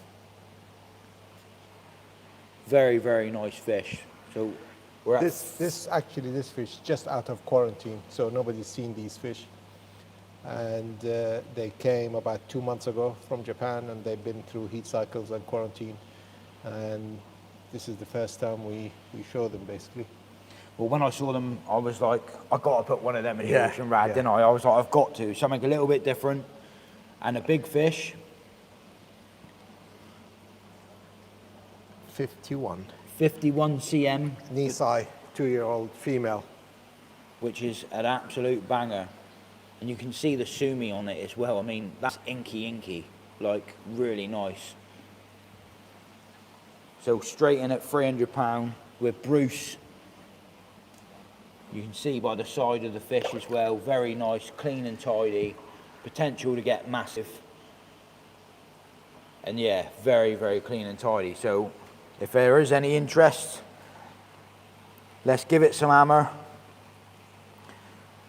Very, very nice fish. So we're at... This fish just out of quarantine, so nobody's seen these fish. And they came about 2 months ago from Japan, and they've been through heat cycles and quarantine. And this is the first time we show them, basically. Well, when I saw them, I was like, I've got to put one of them in the ocean, Rad, didn't I? I was like, I've got to. Something a little bit different. And a big fish. 51. 51 cm. Nisai, 2-year-old female. Which is an absolute banger. And you can see the sumi on it as well. I mean, that's inky, like really nice. So straight in at £300 with Bruce. You can see by the side of the fish as well, very nice, clean and tidy. Potential to get massive. And yeah, very, very clean and tidy. So if there is any interest, let's give it some hammer.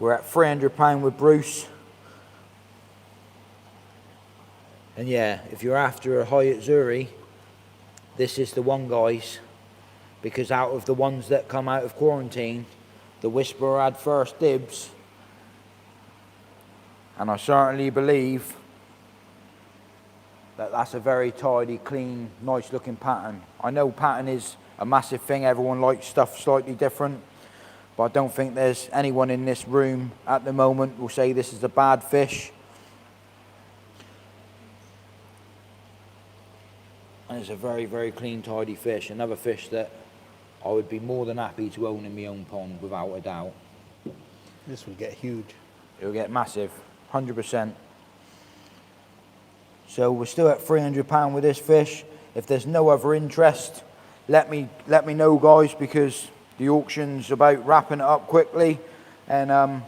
We're at £300 with Bruce. And yeah, if you're after a Hi Utsuri, this is the one, guys. Because out of the ones that come out of quarantine, the Whisperer had first dibs. And I certainly believe that that's a very tidy, clean, nice looking pattern. I know pattern is a massive thing. Everyone likes stuff slightly different. But I don't think there's anyone in this room at the moment who will say this is a bad fish. And it's a very, very clean, tidy fish. Another fish that I would be more than happy to own in my own pond, without a doubt. This will get huge. It'll get massive, 100%. So we're still at £300 with this fish. If there's no other interest, let me know, guys, because the auction's about wrapping it up quickly. And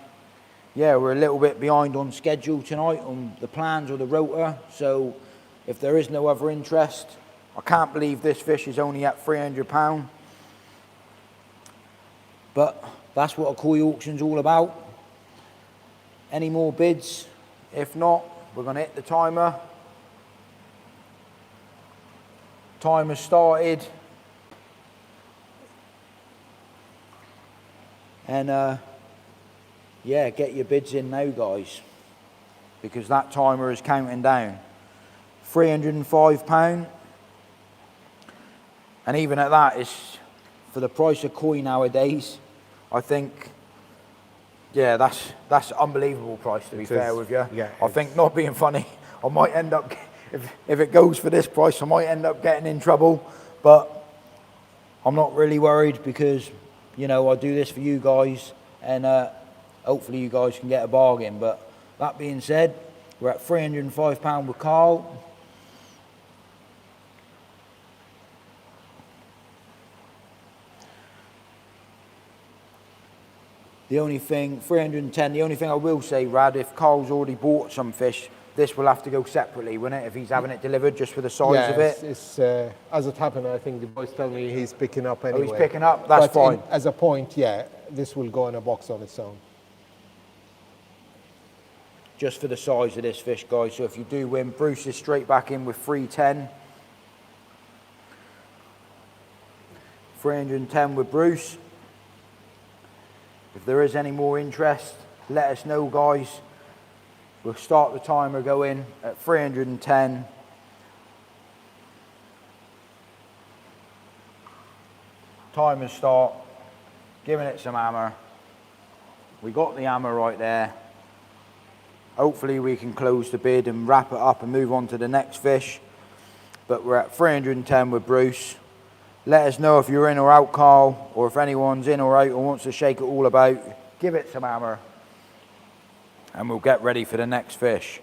yeah, we're a little bit behind on schedule tonight on the plans or the rota. So if there is no other interest, I can't believe this fish is only at £300. But that's what a koi auction's all about. Any more bids? If not, we're going to hit the timer. Timer started. And yeah, get your bids in now, guys, because that timer is counting down. £305. And even at that, it's for the price of koi nowadays. I think, yeah, that's unbelievable price, to be fair with you. Yeah, I think, not being funny, I might end up, if it goes for this price, I might end up getting in trouble. But I'm not really worried, because, you know, I do this for you guys, and hopefully you guys can get a bargain. But that being said, we're at £305 with Carl. The only thing, 310, the only thing I will say, Rad, if Carl's already bought some fish, this will have to go separately, won't it, if he's having it delivered just for the size of it? It's, as it happened, I think the boys tell me he's picking up anyway. Oh, he's picking up? That's fine. As a point, yeah, this will go in a box on its own. Just for the size of this fish, guys. So if you do win, Bruce is straight back in with 310. 310 with Bruce. If there is any more interest, let us know, guys. We'll start the timer going at 310. Timer start. Giving it some hammer. We got the hammer right there. Hopefully we can close the bid and wrap it up and move on to the next fish. But we're at 310 with Bruce. Let us know if you're in or out, Carl, or if anyone's in or out or wants to shake it all about. Give it some hammer. And we'll get ready for the next fish.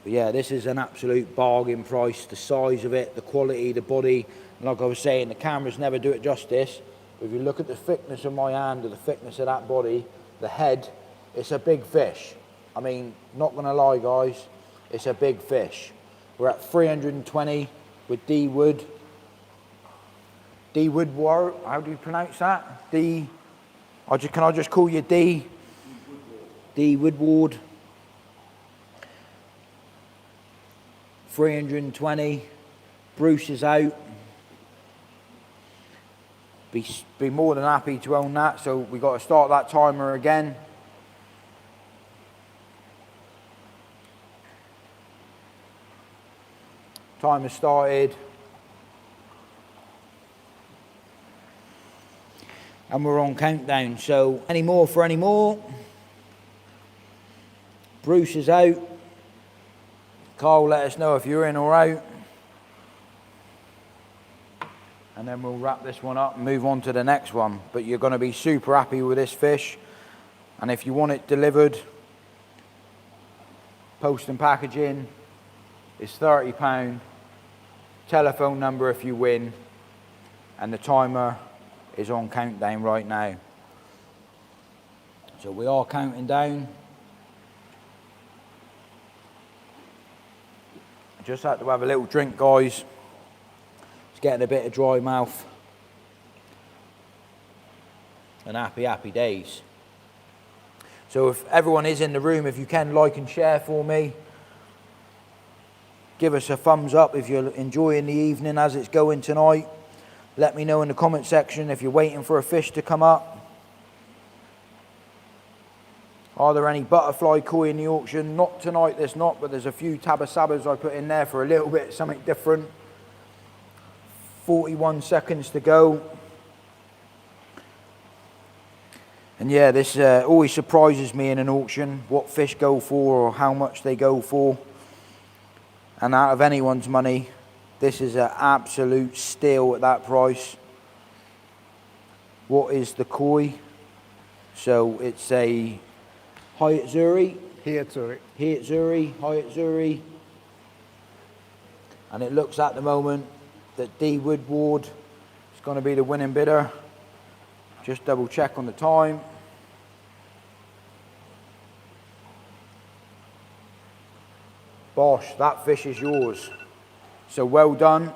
But yeah, this is an absolute bargain price. The size of it, the quality, the body. And like I was saying, the cameras never do it justice. But if you look at the thickness of my hand or the thickness of that body, the head, it's a big fish. I mean, not gonna lie, guys, it's a big fish. We're at 320 with D Wood. D Woodward, how do you pronounce that? Can I just call you D? D Woodward. 320. Bruce is out. Be more than happy to own that, so we got to start that timer again. Timer started. And we're on countdown, so any more for any more? Bruce is out. Carl, let us know if you're in or out. And then we'll wrap this one up and move on to the next one. But you're going to be super happy with this fish. And if you want it delivered, post and packaging is £30. Telephone number if you win. And the timer is on countdown right now. So we are counting down. Just had to have a little drink, guys. It's getting a bit of dry mouth. And happy, happy days. So if everyone is in the room, if you can like and share for me. Give us a thumbs up if you're enjoying the evening as it's going tonight. Let me know in the comment section if you're waiting for a fish to come up. Are there any butterfly koi in the auction? Not tonight, there's not, but there's a few tabasabas I put in there for a little bit, something different. 41 seconds to go. And yeah, this always surprises me in an auction, what fish go for or how much they go for. And out of anyone's money, this is an absolute steal at that price. What is the koi? So it's a Hi Utsuri. Hi Utsuri. Hi Utsuri, Hi Utsuri. And it looks at the moment that D Woodward is going to be the winning bidder. Just double check on the time. Bosh, that fish is yours. So well done.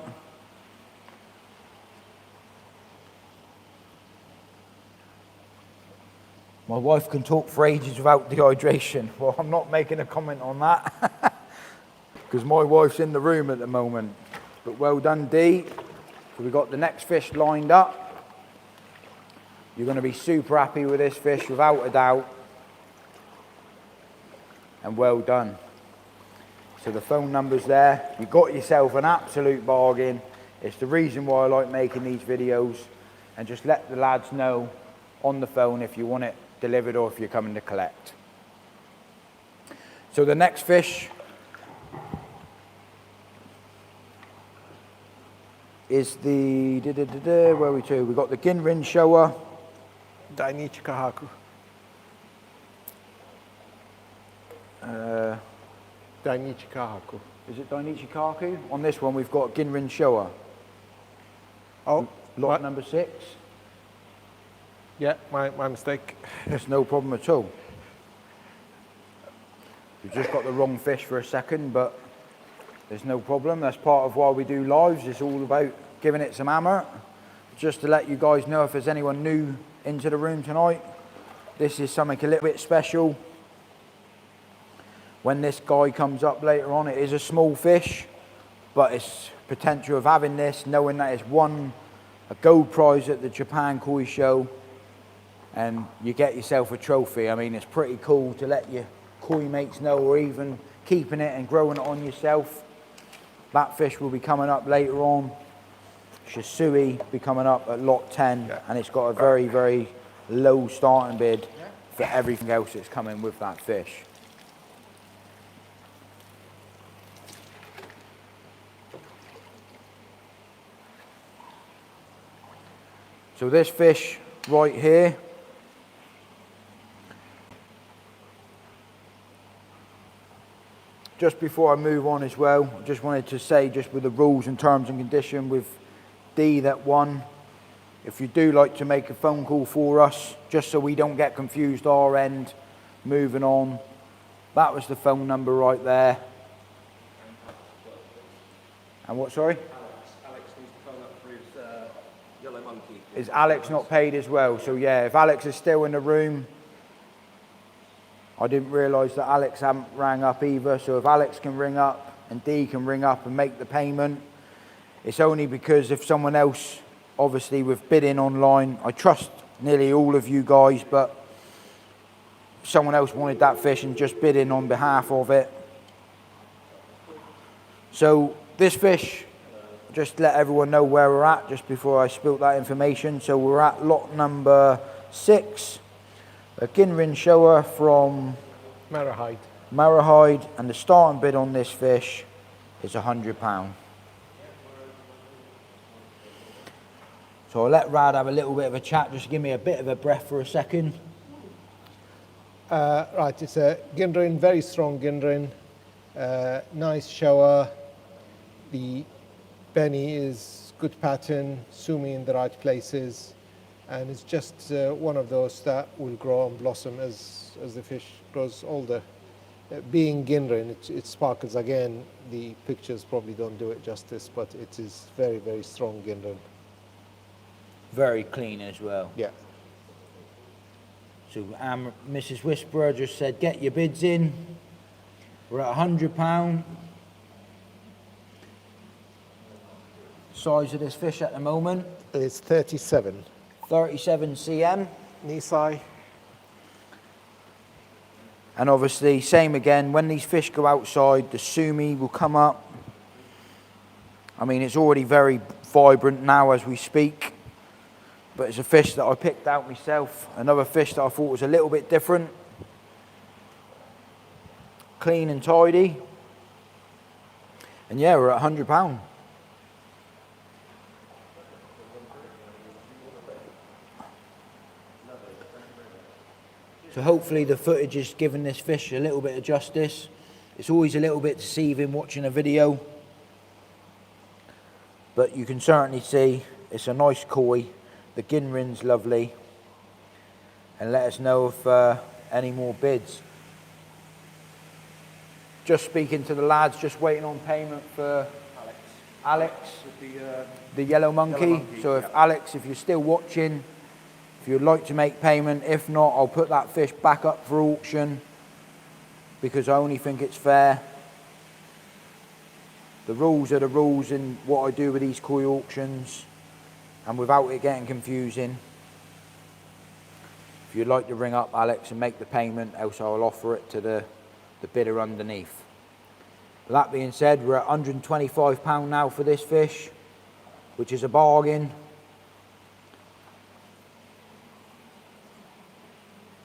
My wife can talk for ages without dehydration. Well, I'm not making a comment on that because my wife's in the room at the moment. But well done, D. So we've got the next fish lined up. You're going to be super happy with this fish without a doubt. And well done. So the phone number's there. You got yourself an absolute bargain. It's the reason why I like making these videos. And just let the lads know on the phone if you want it delivered or if you're coming to collect. So the next fish is the, where are we to? We've got the Ginrin Showa. Dichi Kohaku. Dichi Kohaku. Is it Dichi Kohaku? On this one we've got Ginrin Showa. Oh, lot number 6. Yeah, my mistake. It's no problem at all. We've just got the wrong fish for a second, but there's no problem. That's part of why we do lives. It's all about giving it some hammer. Just to let you guys know, if there's anyone new into the room tonight, this is something a little bit special. When this guy comes up later on, it is a small fish, but it's potential of having this, knowing that it's won a gold prize at the Japan Koi Show, and you get yourself a trophy. I mean, it's pretty cool to let your koi mates know, or even keeping it and growing it on yourself. That fish will be coming up later on. Shusui be coming up at lot 10, and it's got a very, very low starting bid for everything else that's coming with that fish. So this fish right here, just before I move on as well, I just wanted to say, just with the rules and terms and condition with D that won, if you do like to make a phone call for us, just so we don't get confused our end, moving on, that was the phone number right there. And what, sorry? Alex needs to phone up for his yellow monkey. Is Alex not paid as well? So yeah, if Alex is still in the room, I didn't realise that Alex hadn't rang up either. So if Alex can ring up and Dee can ring up and make the payment, it's only because if someone else, obviously with bidding online, I trust nearly all of you guys, but if someone else wanted that fish and just bidding on behalf of it. So this fish, just let everyone know where we're at just before I spilt that information. So we're at lot number 6, a Ginrin Showa from Marahide, and the starting bid on this fish is £100. So I'll let Rad have a little bit of a chat, just give me a bit of a breath for a second. Right, it's a Ginrin, very strong Ginrin, nice Showa. The Benny is good pattern, sumi in the right places, and it's just one of those that will grow and blossom as the fish grows older. Being Ginrin, it sparkles again. The pictures probably don't do it justice, but it is very, very strong Ginrin. Very clean as well. Yeah. So Mrs. Whisperer just said, get your bids in. We're at £100. Size of this fish at the moment? It's 37. 37 cm. Nisai. And obviously, same again, when these fish go outside, the sumi will come up. I mean, it's already very vibrant now as we speak, but it's a fish that I picked out myself. Another fish that I thought was a little bit different. Clean and tidy. And yeah, we're at £100. So hopefully the footage is giving this fish a little bit of justice. It's always a little bit deceiving watching a video, but you can certainly see it's a nice koi. The Ginrin's lovely, and let us know if any more bids. Just speaking to the lads, just waiting on payment for Alex the yellow monkey. So if Alex, if you're still watching, if you'd like to make payment, if not, I'll put that fish back up for auction because I only think it's fair. The rules are the rules in what I do with these koi auctions, and without it getting confusing, if you'd like to ring up Alex and make the payment, else I'll offer it to the bidder underneath. With that being said, we're at £125 now for this fish, which is a bargain.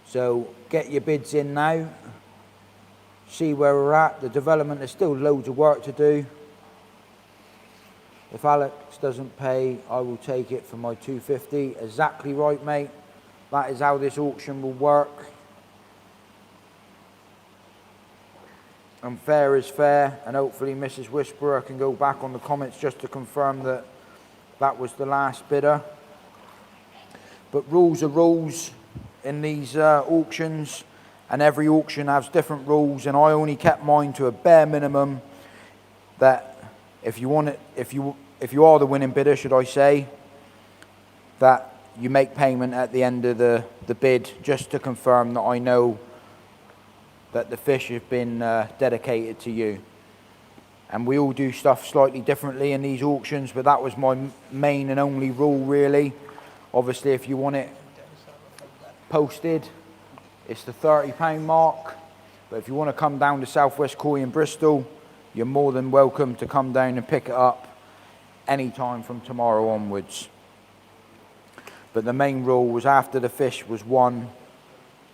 So get your bids in now, see where we're at. The development, there's still loads of work to do. If Alex doesn't pay, I will take it for my $250. Exactly right, mate. That is how this auction will work. And fair is fair, and hopefully Mrs. Whisperer can go back on the comments just to confirm that that was the last bidder. But rules are rules in these auctions, and every auction has different rules, and I only kept mine to a bare minimum that if you want it, if you are the winning bidder, should I say, that you make payment at the end of the bid, just to confirm that I know that the fish have been dedicated to you. And we all do stuff slightly differently in these auctions, but that was my main and only rule, really. Obviously, if you want it posted, it's the £30 mark. But if you want to come down to Southwest Koi in Bristol, you're more than welcome to come down and pick it up anytime from tomorrow onwards. But the main rule was after the fish was won,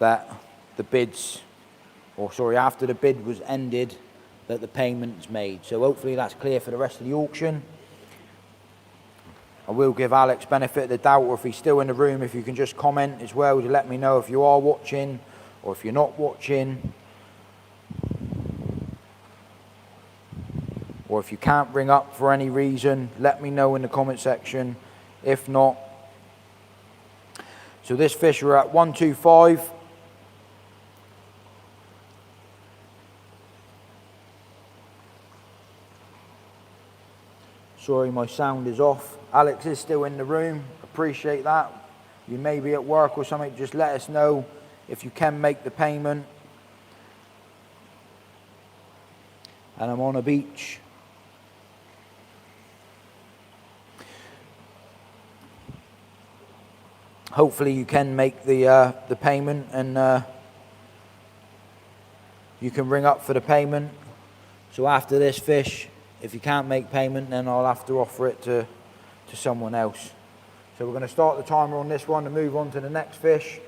that the bids, or sorry, after the bid was ended, that the payment's made. So hopefully that's clear for the rest of the auction. I will give Alex benefit of the doubt, or if he's still in the room, if you can just comment as well to let me know if you are watching or if you're not watching. Or if you can't bring up for any reason, let me know in the comment section. If not, so this fish we're at 125. Sorry, my sound is off. Alex is still in the room. Appreciate that. You may be at work or something. Just let us know if you can make the payment. And I'm on a beach. Hopefully you can make the payment, and you can ring up for the payment. So after this fish, if you can't make payment, then I'll have to offer it to someone else. So we're going to start the timer on this one and move on to the next fish.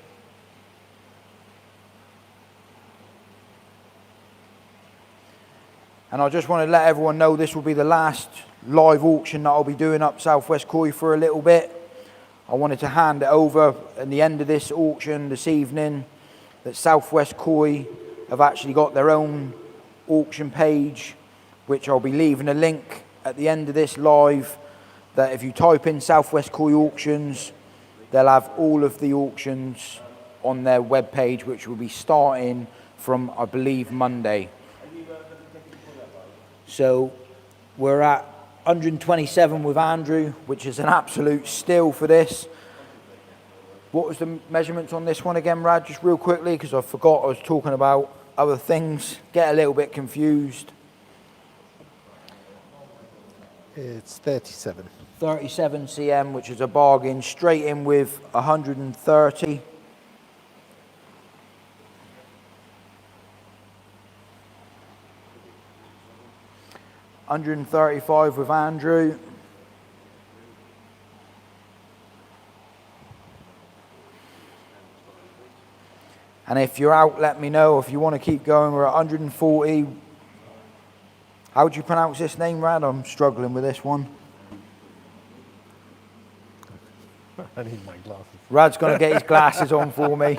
And I just want to let everyone know this will be the last live auction that I'll be doing up Southwest Koi for a little bit. I wanted to hand it over at the end of this auction this evening, that Southwest Koi have actually got their own auction page, which I'll be leaving a link at the end of this live, that if you type in Southwest Koi auctions, they'll have all of the auctions on their webpage, which will be starting from, I believe, Monday. So we're at 127 with Andrew, which is an absolute steal for this. What was the measurements on this one again, Rad? Just real quickly, because I forgot I was talking about other things. Get a little bit confused. It's 37. 37 cm, which is a bargain. Straight in with 130. $135 with Andrew. And if you're out, let me know. If you want to keep going, we're at 140. How do you pronounce this name, Rad? I'm struggling with this one. I need my glasses. Rad's going to get his glasses on for me.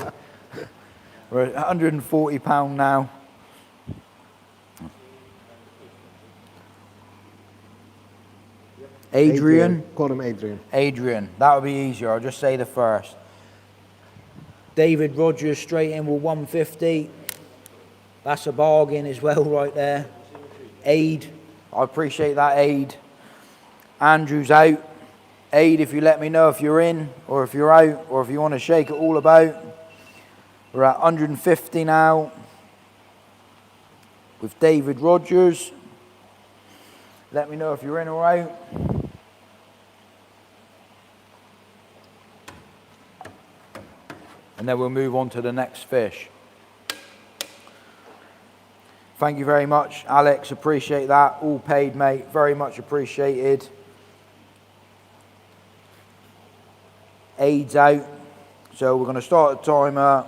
We're at £140 now. Adrian. Call him Adrian. Adrian. That would be easier. I'll just say the first. David Rogers straight in with 150. That's a bargain as well right there. Aid. I appreciate that, Aid. Andrew's out. Aid, if you let me know if you're in or if you're out or if you want to shake it all about. We're at 150 now with David Rogers. Let me know if you're in or out. And then we'll move on to the next fish. Thank you very much, Alex. Appreciate that. All paid, mate. Very much appreciated. Aid's out. So we're going to start the timer.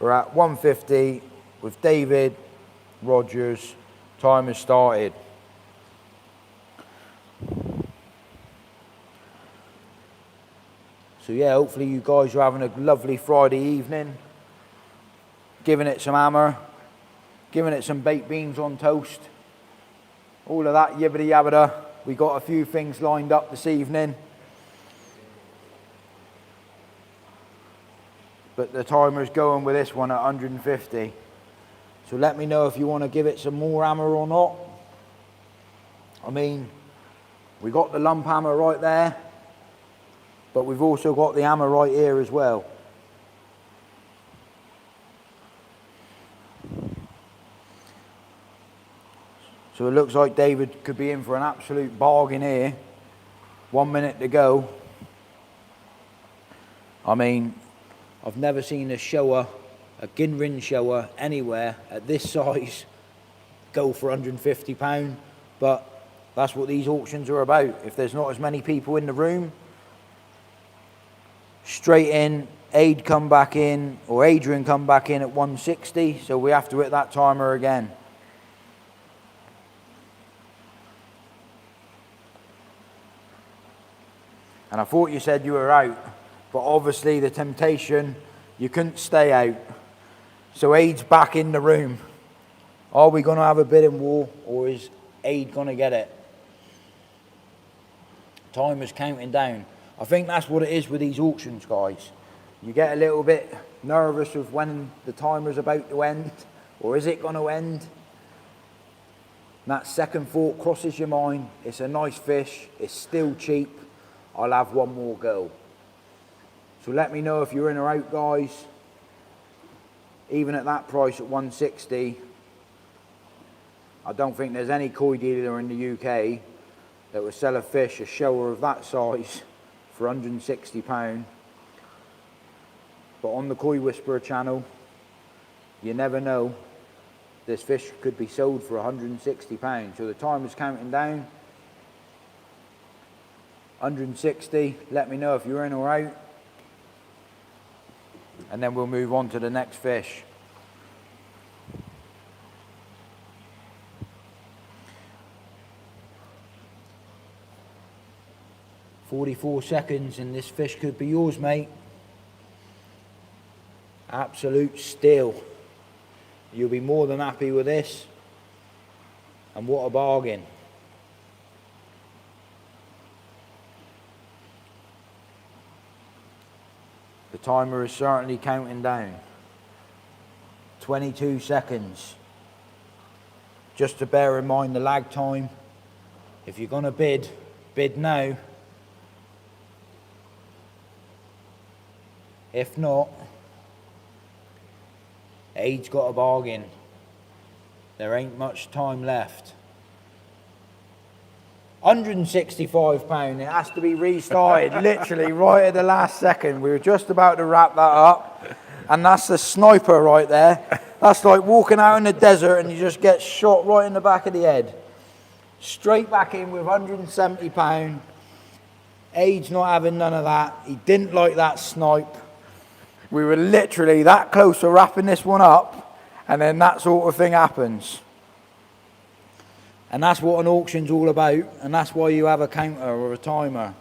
We're at 150 with David Rogers. Timer started. So yeah, hopefully you guys are having a lovely Friday evening. Giving it some hammer. Giving it some baked beans on toast. All of that yibbity yabbada. We got a few things lined up this evening. but the timer's going with this one at 150. So let me know if you want to give it some more hammer or not. I mean, we got the lump hammer right there, but we've also got the hammer right here as well. So it looks like David could be in for an absolute bargain here. 1 minute to go. I mean, I've never seen a Showa, a Ginrin Showa anywhere at this size go for £150, but that's what these auctions are about. If there's not as many people in the room, straight in, Aid come back in, or Adrian come back in at 160, so we have to hit that timer again. And I thought you said you were out, but obviously the temptation, you couldn't stay out. So Aid's back in the room. Are we going to have a bidding war, or is Aid going to get it? Timer's counting down. I think that's what it is with these auctions, guys. You get a little bit nervous of when the timer's about to end, or is it going to end? And that second thought crosses your mind. It's a nice fish, it's still cheap. I'll have one more go. So let me know if you're in or out, guys. Even at that price at 160, I don't think there's any koi dealer in the UK that would sell a fish, a Showa of that size, for £160. But on the Koi Whisperer channel, you never know. This fish could be sold for £160. So the timer's counting down. 160, let me know if you're in or out, and then we'll move on to the next fish. "44 seconds and this fish could be yours, mate. Absolute steal. You'll be more than happy with this, and what a bargain." The timer is certainly counting down. 22 seconds. Just to bear in mind the lag time. If you're going to bid, bid now. If not, Aid's got a bargain. There ain't much time left. £165, it has to be restarted literally right at the last second. We were just about to wrap that up, and that's the sniper right there. That's like walking out in the desert and you just get shot right in the back of the head. Straight back in with £170. Aid's not having none of that. He didn't like that snipe. We were literally that close to wrapping this one up, and then that sort of thing happens. And that's what an auction's all about, and that's why you have a counter or a timer.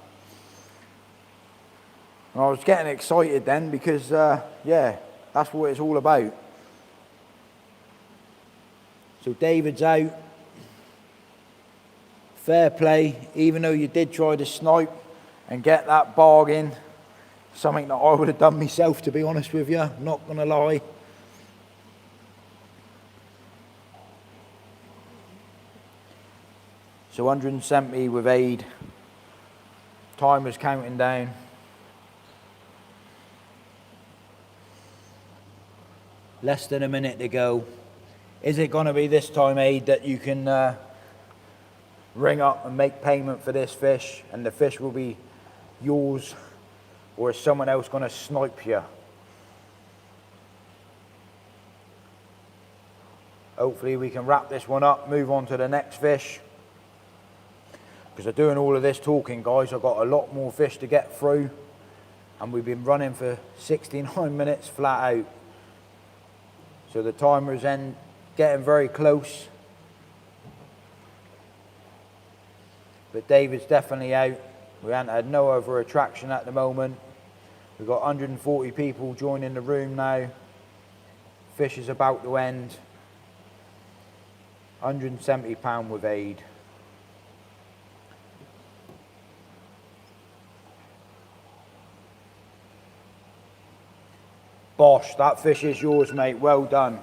And I was getting excited then because, yeah, that's what it's all about. So David's out. Fair play, even though you did try to snipe and get that bargain. Something that I would have done myself, to be honest with you, not going to lie. So 170 with Aid. Timer's counting down. Less than a minute to go. Is it going to be this time, Aid, that you can ring up and make payment for this fish and the fish will be yours? Or is someone else going to snipe you? Hopefully we can wrap this one up, move on to the next fish. Because I'm doing all of this talking, guys, I've got a lot more fish to get through. And we've been running for 69 minutes flat out. So the timer's then getting very close. But David's definitely out. We haven't had no other attraction at the moment. We've got 140 people joining the room now. Fish is about to end. £170 with Aid. Bosh, that fish is yours, mate. Well done.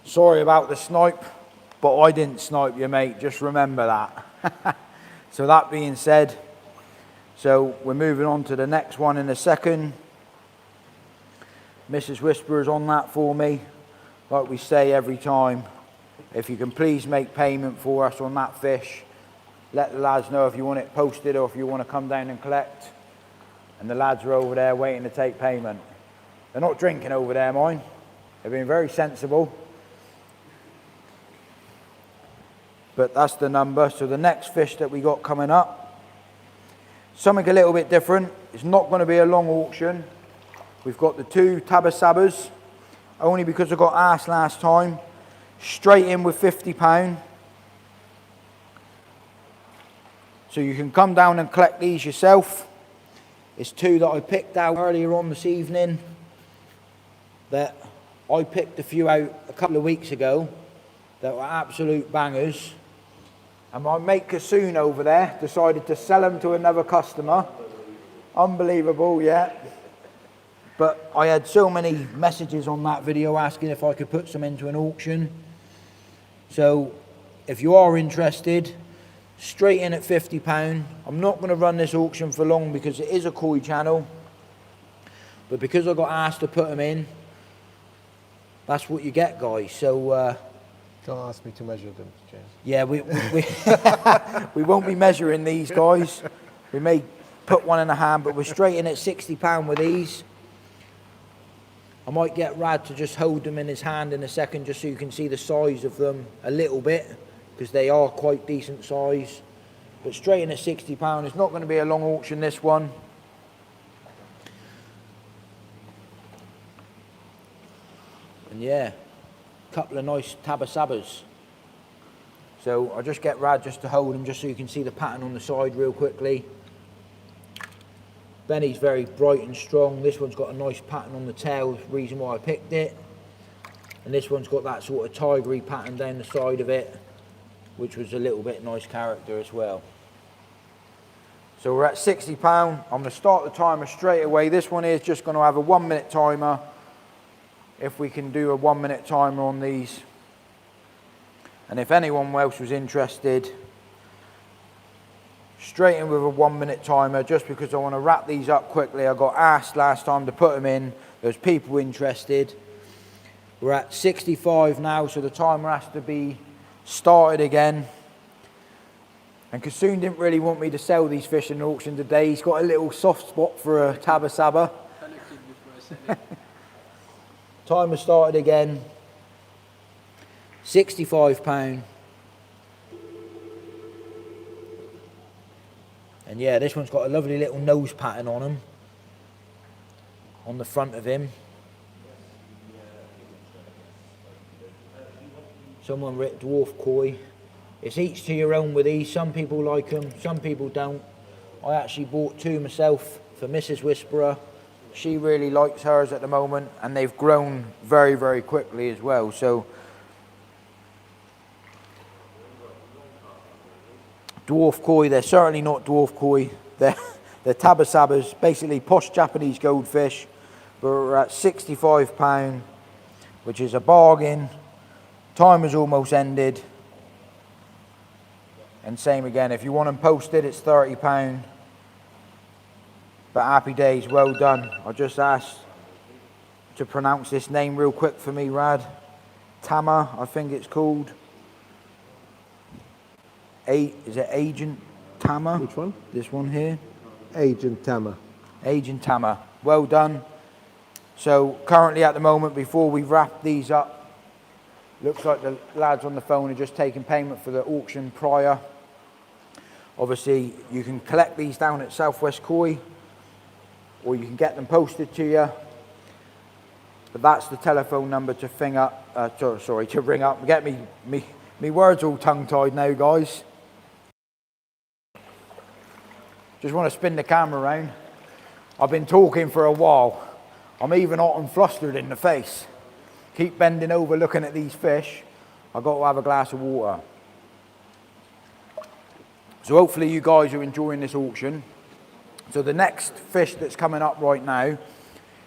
Sorry about the snipe, but I didn't snipe you, mate. Just remember that. So that being said, so we're moving on to the next one in a second. Mrs. Whisperer's on that for me. Like we say every time, if you can please make payment for us on that fish, let the lads know if you want it posted or if you want to come down and collect. And the lads are over there waiting to take payment. They're not drinking over there, mind. They're being very sensible. But that's the number. So the next fish that we got coming up, something a little bit different. It's not going to be a long auction. We've got the 2 Tamasabas, only because I got asked last time. Straight in with £50. So you can come down and collect these yourself. It's 2 that I picked out earlier on this evening. That I picked a few out a couple of weeks ago that were absolute bangers. And my mate Kasoon over there decided to sell them to another customer. Unbelievable, yeah. But I had so many messages on that video asking if I could put some into an auction. So if you are interested, straight in at £50. I'm not going to run this auction for long because it is a koi channel. But because I got asked to put them in, that's what you get, guys. So don't ask me to measure them, James. yeah, we won't be measuring these, guys. We may put one in a hand, but we're straight in at £60 with these. I might get Rad to just hold them in his hand in a second just so you can see the size of them a little bit, because they are quite decent size. But straight in at £60. It's not going to be a long auction, this one. And yeah, a couple of nice Tamasabas. So I'll just get Rad just to hold them just so you can see the pattern on the side real quickly. Benny's very bright and strong. This one's got a nice pattern on the tail, reason why I picked it. And this one's got that sort of tigery pattern down the side of it, which was a little bit nice character as well. So we're at £60. I'm going to start the timer straight away. This one is just going to have a 1 minute timer. If we can do a 1 minute timer on these. And if anyone else was interested, straight in with a 1 minute timer, just because I want to wrap these up quickly. I got asked last time to put them in. There's people interested. We're at 65 now, so the timer has to be started again. And Kasoon didn't really want me to sell these fish in auction today. He's got a little soft spot for a Tamasaba. Timer started again. £65. And yeah, this one's got a lovely little nose pattern on him, on the front of him. Someone writ dwarf koi. It's each to your own with these. Some people like them, some people don't. I actually bought 2 myself for Mrs. Whisperer. She really likes hers at the moment, and they've grown very, very quickly as well. So dwarf koi, they're certainly not dwarf koi. They're Tamasabas, basically posh Japanese goldfish. But we're at £65, which is a bargain. Timer's almost ended. And same again, if you want them posted, it's £30. But happy days, well done. I just asked to pronounce this name real quick for me, Rad. Tama, I think it's called. Is it Agent Tama? Which one? This one here. Agent Tama. Agent Tama, well done. So currently at the moment, before we wrap these up, looks like the lads on the phone are just taking payment for the auction prior. Obviously, you can collect these down at Southwest Koi, or you can get them posted to you. But that's the telephone number to ring up. Get me words all tongue-tied now, guys. Just want to spin the camera around. I've been talking for a while. I'm even hot and flustered in the face. Keep bending over looking at these fish. I've got to have a glass of water. So hopefully you guys are enjoying this auction. So the next fish that's coming up right now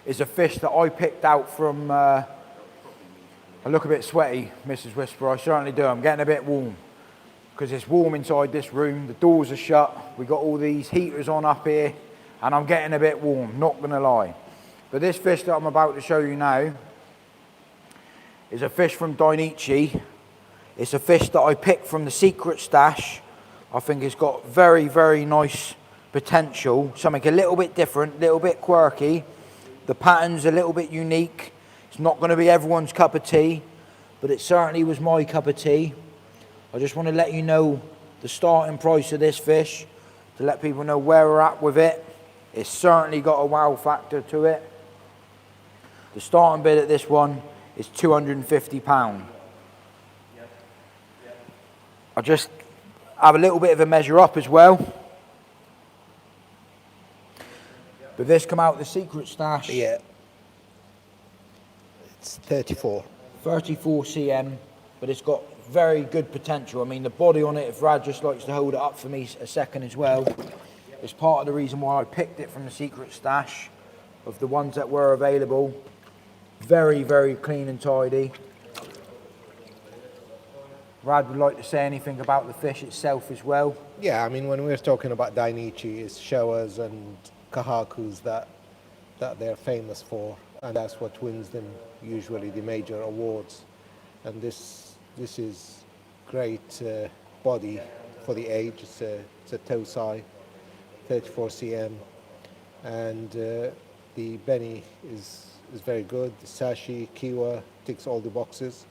is a fish that I picked out from, I look a bit sweaty, Mrs. Whisperer, I certainly do. I'm getting a bit warm because it's warm inside this room. The doors are shut. We've got all these heaters on up here and I'm getting a bit warm, not going to lie. But this fish that I'm about to show you now is a fish from Dainichi. It's a fish that I picked from the secret stash. I think it's got very, very nice potential. Something a little bit different, a little bit quirky. The pattern's a little bit unique. It's not going to be everyone's cup of tea, but it certainly was my cup of tea. I just want to let you know the starting price of this fish, to let people know where we're at with it. It's certainly got a wow factor to it. The starting bid at this one is £250. I'll just have a little bit of a measure up as well. But this come out the secret stash. Yeah. It's 34. 34 cm, but it's got very good potential. I mean, the body on it, if Rad just likes to hold it up for me a second as well, it's part of the reason why I picked it from the secret stash of the ones that were available. Very, very clean and tidy. Rad would like to say anything about the fish itself as well. Yeah, I mean, when we're talking about Dainichi, it's Showas and Kohakus that they're famous for, and that's what wins them usually the major awards. And this is great body for the age. It's a Tosai, 34 cm, and the Beni is very good. The Sashi, Kiwa ticks all the boxes.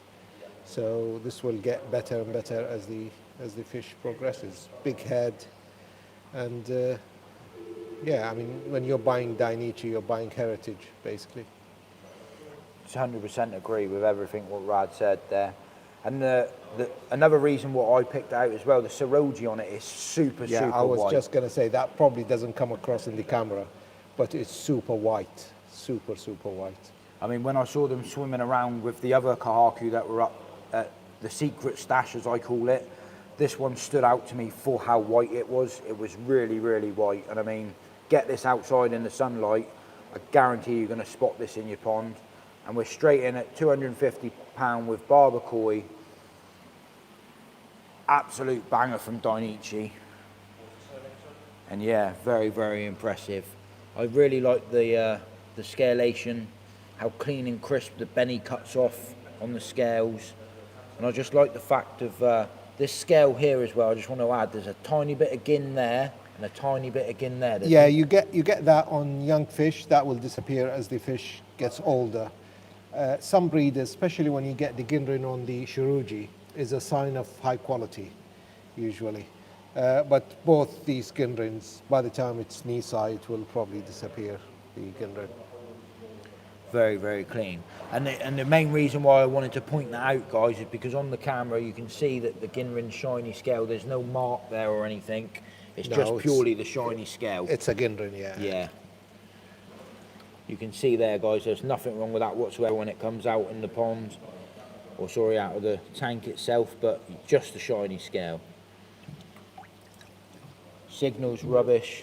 So this will get better and better as the fish progresses. Big head, and yeah, I mean, when you're buying Dainichi, you're buying heritage, basically. 100% agree with everything what Rad said there. And another reason what I picked out as well, the Saroji on it is super, super white. Yeah, I was just going to say, that probably doesn't come across in the camera, but it's super white, super, super white. I mean, when I saw them swimming around with the other Kohaku that were up at the secret stash, as I call it, this one stood out to me for how white it was. It was really, really white. And I mean, get this outside in the sunlight, I guarantee you're going to spot this in your pond. And we're straight in at £250 with Barbecue. Absolute banger from Dainichi. And yeah, very, very impressive. I really like the scalation, how clean and crisp the Beni cuts off on the scales. And I just like the fact of this scale here as well. I just want to add, there's a tiny bit of gin there and a tiny bit of gin there. Yeah, you get that on young fish. That will disappear as the fish gets older. Some breeders, especially when you get the Ginrin on the Shiruji, is a sign of high quality, usually. But both these Ginrins, by the time it's knee-side, it will probably disappear, the Ginrin. Very, very clean. And the main reason why I wanted to point that out, guys, is because on the camera you can see that the Ginrin shiny scale, there's no mark there or anything. It's just purely the shiny scale. It's a Ginrin, yeah. Yeah. You can see there, guys, there's nothing wrong with that whatsoever when it comes out in the pond, or sorry, out of the tank itself, but just the shiny scale. Signal's rubbish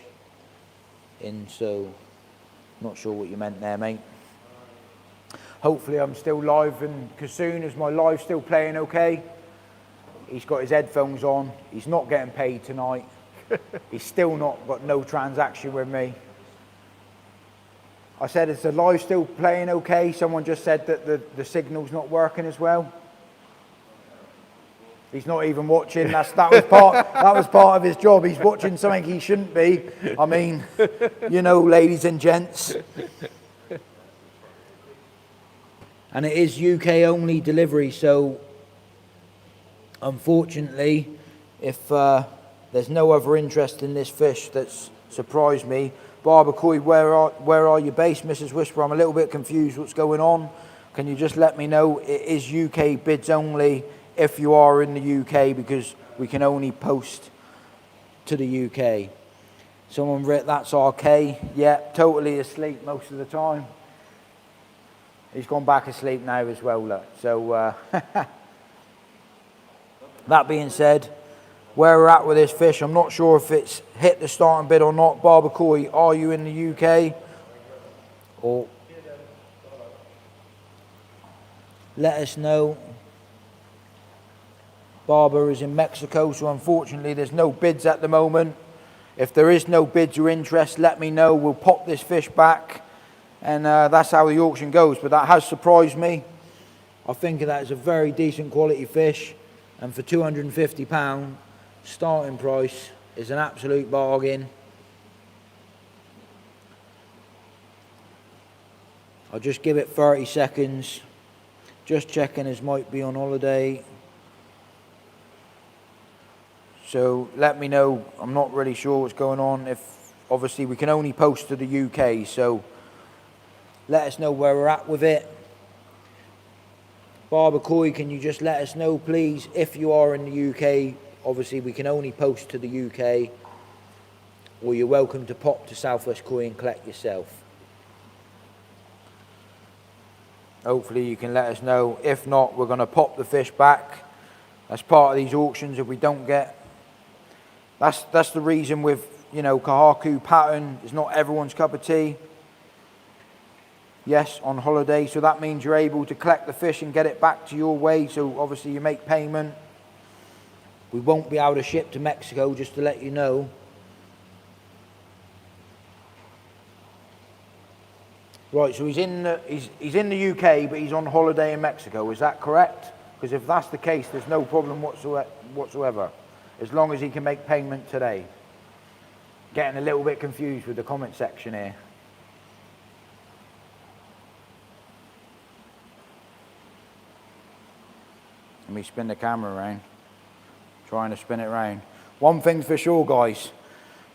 in, so not sure what you meant there, mate. Hopefully I'm still live, and Kasoon, is my live still playing okay? He's got his headphones on, he's not getting paid tonight. He's still not got no transaction with me. I said, is the live still playing okay? Someone just said that the signal's not working as well. He's not even watching. That was part of his job. He's watching something he shouldn't be. I mean, you know, ladies and gents. And it is UK only delivery, so unfortunately, if there's no other interest in this fish that's surprised me. Barbecue, where are you based, Mrs. Whisper? I'm a little bit confused what's going on. Can you just let me know? It is UK bids only if you are in the UK, because we can only post to the UK. Someone writ, that's RK. Yeah, totally asleep most of the time. He's gone back asleep now as well, look. So, that being said, where we're at with this fish, I'm not sure if it's hit the starting bid or not. Barbecue, are you in the UK? Or let us know. Barber is in Mexico, so unfortunately there's no bids at the moment. If there is no bids or interest, let me know. We'll pop this fish back, and that's how the auction goes. But that has surprised me. I think that is a very decent quality fish, and for £250 starting price is an absolute bargain. I'll just give it 30 seconds. Just checking his might be on holiday. So let me know. I'm not really sure what's going on. If obviously we can only post to the UK, so let us know where we're at with it. Barber Koi, can you just let us know, please, if you are in the UK? Obviously we can only post to the UK, or you're welcome to pop to Southwest Koi and collect yourself. Hopefully you can let us know. If not, we're going to pop the fish back. That's part of these auctions. If we don't get, that's the reason with, you know, Kohaku pattern is not everyone's cup of tea. Yes, on holiday, so that means you're able to collect the fish and get it back to your way, so obviously you make payment. We won't be able to ship to Mexico, just to let you know. Right, so he's in the UK, but he's on holiday in Mexico, is that correct? Because if that's the case, there's no problem whatsoever, as long as he can make payment today. Getting a little bit confused with the comment section here. Let me spin the camera around. Trying to spin it around. One thing's for sure, guys.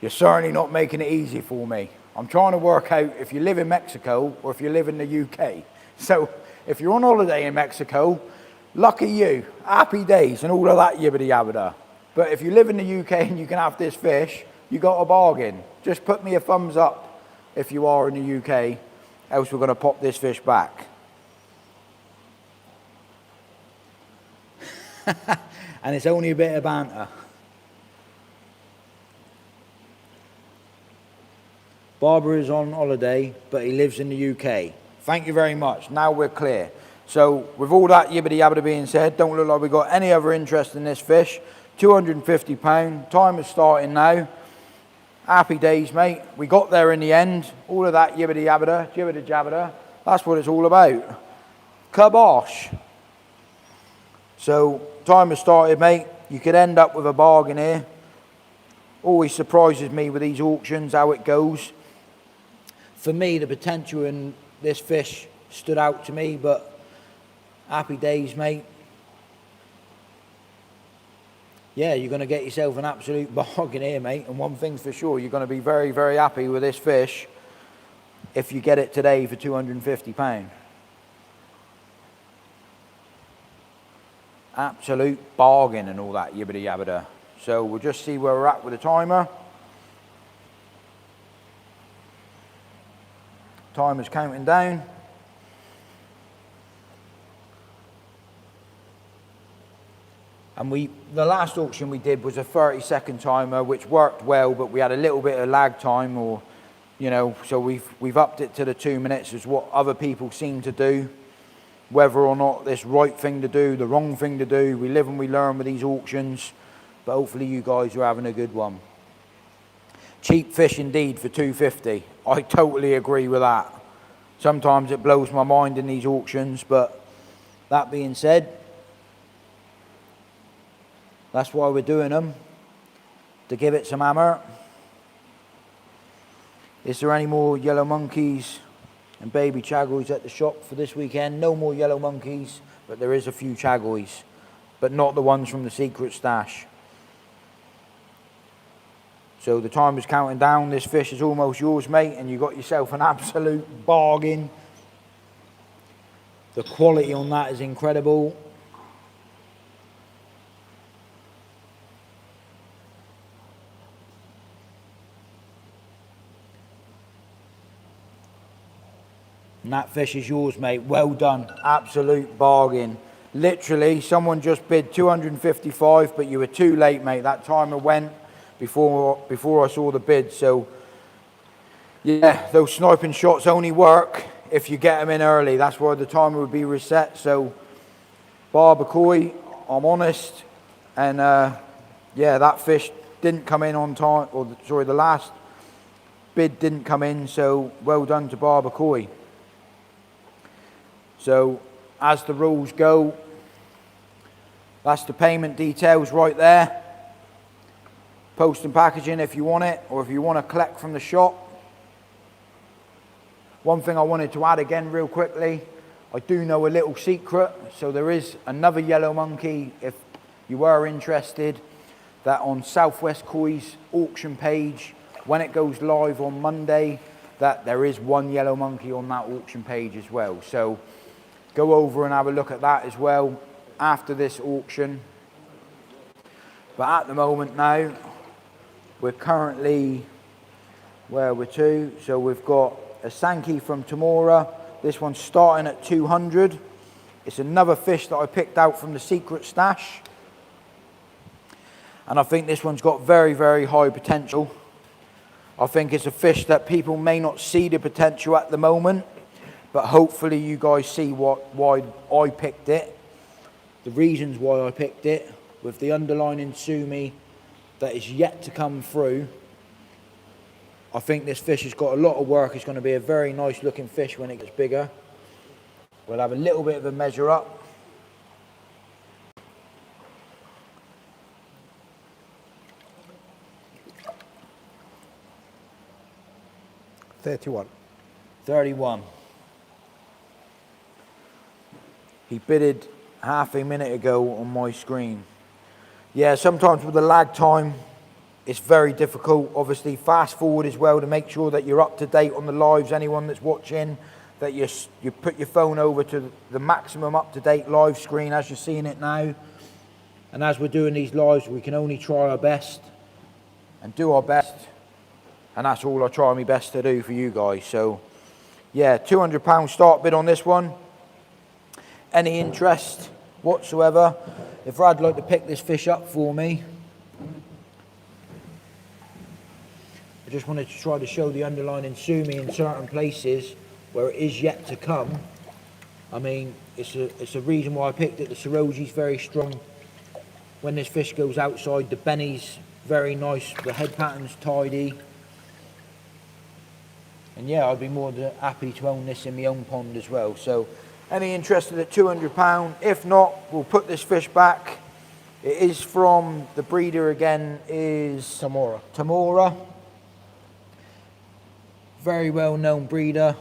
You're certainly not making it easy for me. I'm trying to work out if you live in Mexico or if you live in the UK. So if you're on holiday in Mexico, lucky you, happy days and all of that yibbity yabbada. But if you live in the UK and you can have this fish, you got a bargain. Just put me a thumbs up if you are in the UK, else we're going to pop this fish back. And it's only a bit of banter. Barber is on holiday, but he lives in the UK. Thank you very much. Now we're clear. So with all that yibbity yabbada being said, don't look like we've got any other interest in this fish. £250. Time is starting now. Happy days, mate. We got there in the end. All of that yibbity yabbada, jibbida jabbada. That's what it's all about. Kabosh. So time has started, mate. You could end up with a bargain here. Always surprises me with these auctions how it goes. For me, the potential in this fish stood out to me, but happy days, mate. Yeah, you're going to get yourself an absolute bargain here, mate. And one thing's for sure, you're going to be very, very happy with this fish if you get it today for £250. Absolute bargain and all that yibbity yabbada. So we'll just see where we're at with the timer. Timer's counting down. And the last auction we did was a 30-second timer, which worked well, but we had a little bit of lag time, or, you know, so we've upped it to the 2 minutes, is what other people seem to do. Whether or not this right thing to do, the wrong thing to do, we live and we learn with these auctions. But hopefully you guys are having a good one. Cheap fish indeed for $250. I totally agree with that. Sometimes it blows my mind in these auctions, but that being said, that's why we're doing them, to give it some hammer. Is there any more yellow monkeys and baby chagois at the shop for this weekend? No more yellow monkeys, but there is a few chagois, but not the ones from the secret stash. So the timer's counting down. This fish is almost yours, mate, and you got yourself an absolute bargain. The quality on that is incredible. And that fish is yours, mate. Well done. Absolute bargain. Literally, someone just bid 255, but you were too late, mate. That timer went before I saw the bid. So, yeah, those sniping shots only work if you get them in early. That's why the timer would be reset. So, Barbecue, I'm honest, and yeah, that fish didn't come in on time, or sorry, the last bid didn't come in, so well done to Barbecue. So as the rules go, that's the payment details right there. Post and packaging if you want it, or if you want to collect from the shop. One thing I wanted to add again real quickly, I do know a little secret, so there is another yellow monkey, if you were interested, that on Southwest Koi's auction page, when it goes live on Monday, that there is one yellow monkey on that auction page as well. So go over and have a look at that as well after this auction. But at the moment now, we're currently, where we're to, so we've got a Sanke from Tamaura. This one's starting at 200. It's another fish that I picked out from the secret stash. And I think this one's got very, very high potential. I think it's a fish that people may not see the potential at the moment, but hopefully you guys see why I picked it. The reasons why I picked it, with the underlying sumi that is yet to come through. I think this fish has got a lot of work. It's going to be a very nice looking fish when it gets bigger. We'll have a little bit of a measure up. $31. He bidded half a minute ago on my screen. Yeah, sometimes with the lag time, it's very difficult. Obviously, fast forward as well to make sure that you're up to date on the lives. Anyone that's watching, that you put your phone over to the maximum up to date live screen as you're seeing it now. And as we're doing these lives, we can only try our best and do our best. And that's all I try my best to do for you guys. So, yeah, £200 start bid on this one. Any interest whatsoever? If Rad'd like to pick this fish up for me. I just wanted to try to show the underlying sumi in certain places where it is yet to come. I mean, it's a reason why I picked it. The Saroji's very strong. When this fish goes outside, the Benny's very nice. The head pattern's tidy. And yeah, I'd be more than happy to own this in my own pond as well. So, any interested at £200? If not, we'll put this fish back. It is from, the breeder again is Tamaura. Very well known breeder.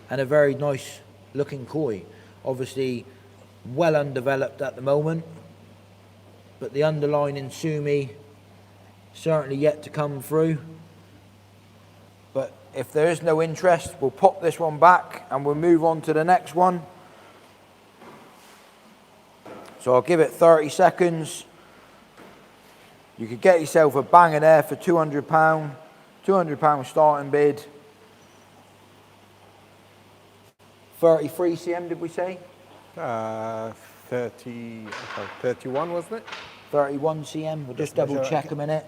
And a very nice looking koi. Obviously, well undeveloped at the moment. But the underlying sumi certainly yet to come through. But if there is no interest, we'll pop this one back and we'll move on to the next one. So I'll give it 30 seconds. You could get yourself a banger there for £200. £200 starting bid. 33 cm, did we say? 31, wasn't it? 31 cm. We'll just double check a minute.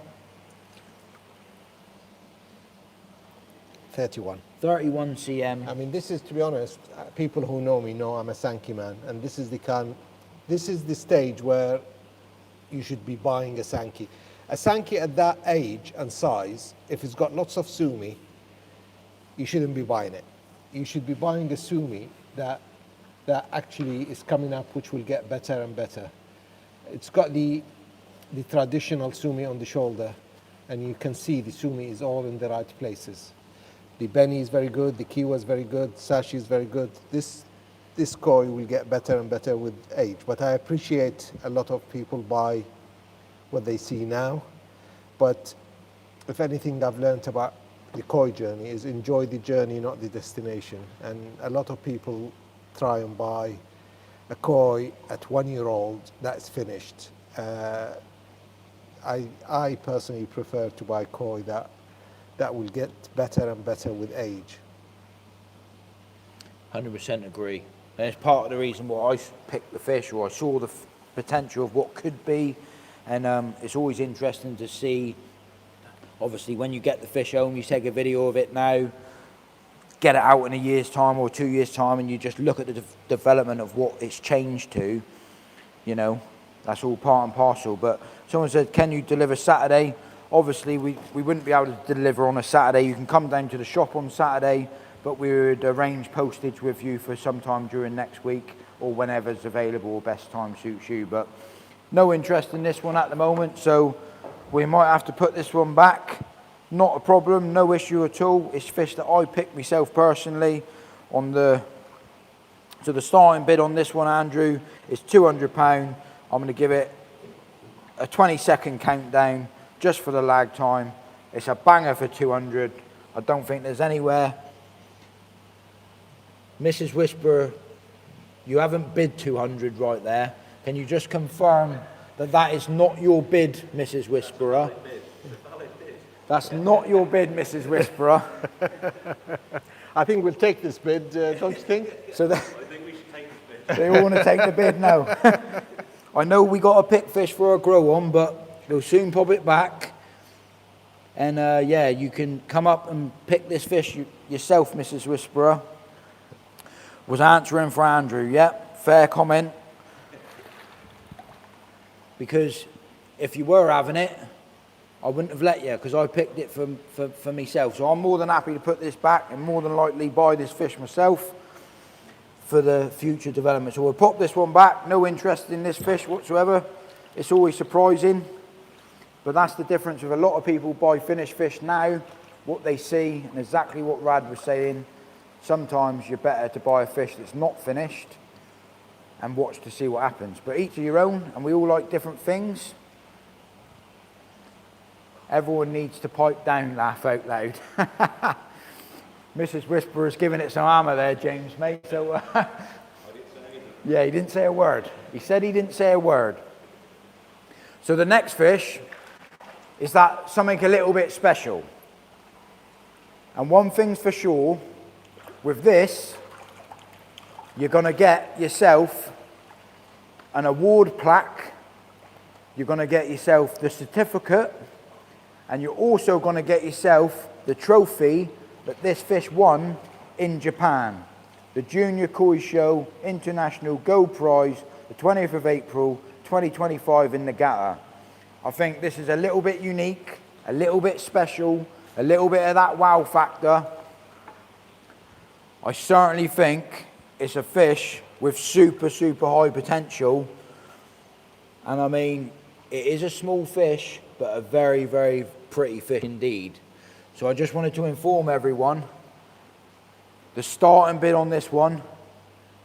31 cm. I mean, this is, to be honest, people who know me know I'm a Sanke man, and this is the stage where you should be buying a Sanke. A Sanke at that age and size, if it's got lots of sumi, you shouldn't be buying it. You should be buying a sumi that actually is coming up, which will get better and better. It's got the traditional sumi on the shoulder, and you can see the sumi is all in the right places. The Benny is very good, the Kiwa is very good, Sashi is very good. This koi will get better and better with age, but I appreciate a lot of people buy what they see now. But if anything I've learned about the koi journey is enjoy the journey, not the destination. And a lot of people try and buy a koi at 1 year old that's finished. I personally prefer to buy koi that will get better and better with age. 100% agree. And it's part of the reason why I picked the fish, or I saw the potential of what could be. And it's always interesting to see, obviously, when you get the fish home, you take a video of it now, get it out in a year's time or 2 years' time, and you just look at the development of what it's changed to, you know, that's all part and parcel. But someone said, can you deliver Saturday? Obviously, we wouldn't be able to deliver on a Saturday. You can come down to the shop on Saturday, but we would arrange postage with you for sometime during next week or whenever's available or best time suits you. But no interest in this one at the moment, so we might have to put this one back. Not a problem, no issue at all. It's fish that I picked myself personally. So the starting bid on this one, Andrew, is £200. I'm going to give it a 20-second countdown just for the lag time. It's a banger for 200. I don't think there's anywhere. Mrs. Whisperer, you haven't bid 200 right there. Can you just confirm that that is not your bid, Mrs. Whisperer? That's not your bid, Mrs. Whisperer. I think we'll take this bid, don't you think? So I think we should take this bid. they all want to take the bid now. I know we got to pick fish for a grow on, but we'll soon pop it back. And yeah, you can come up and pick this fish yourself, Mrs. Whisperer. Was answering for Andrew, yeah, fair comment. Because if you were having it, I wouldn't have let you, because I picked it for myself. So I'm more than happy to put this back and more than likely buy this fish myself for the future development. So we'll pop this one back. No interest in this fish whatsoever. It's always surprising, but that's the difference with a lot of people buy finished fish now, what they see, and exactly what Rad was saying. Sometimes you're better to buy a fish that's not finished and watch to see what happens. But each of your own, and we all like different things. Everyone needs to pipe down, laugh out loud. Mrs. Whisperer's giving it some hammer there, James, mate. So, yeah, he didn't say a word. He said he didn't say a word. So the next fish is that something a little bit special. And one thing's for sure, with this, you're going to get yourself an award plaque. You're going to get yourself the certificate. And you're also going to get yourself the trophy that this fish won in Japan. The Junior Koi Show International Gold Prize, the 20th of April, 2025 in Nagata. I think this is a little bit unique, a little bit special, a little bit of that wow factor. I certainly think it's a fish with super, super high potential. And I mean, it is a small fish, but a very, very pretty fish indeed. So I just wanted to inform everyone, the starting bid on this one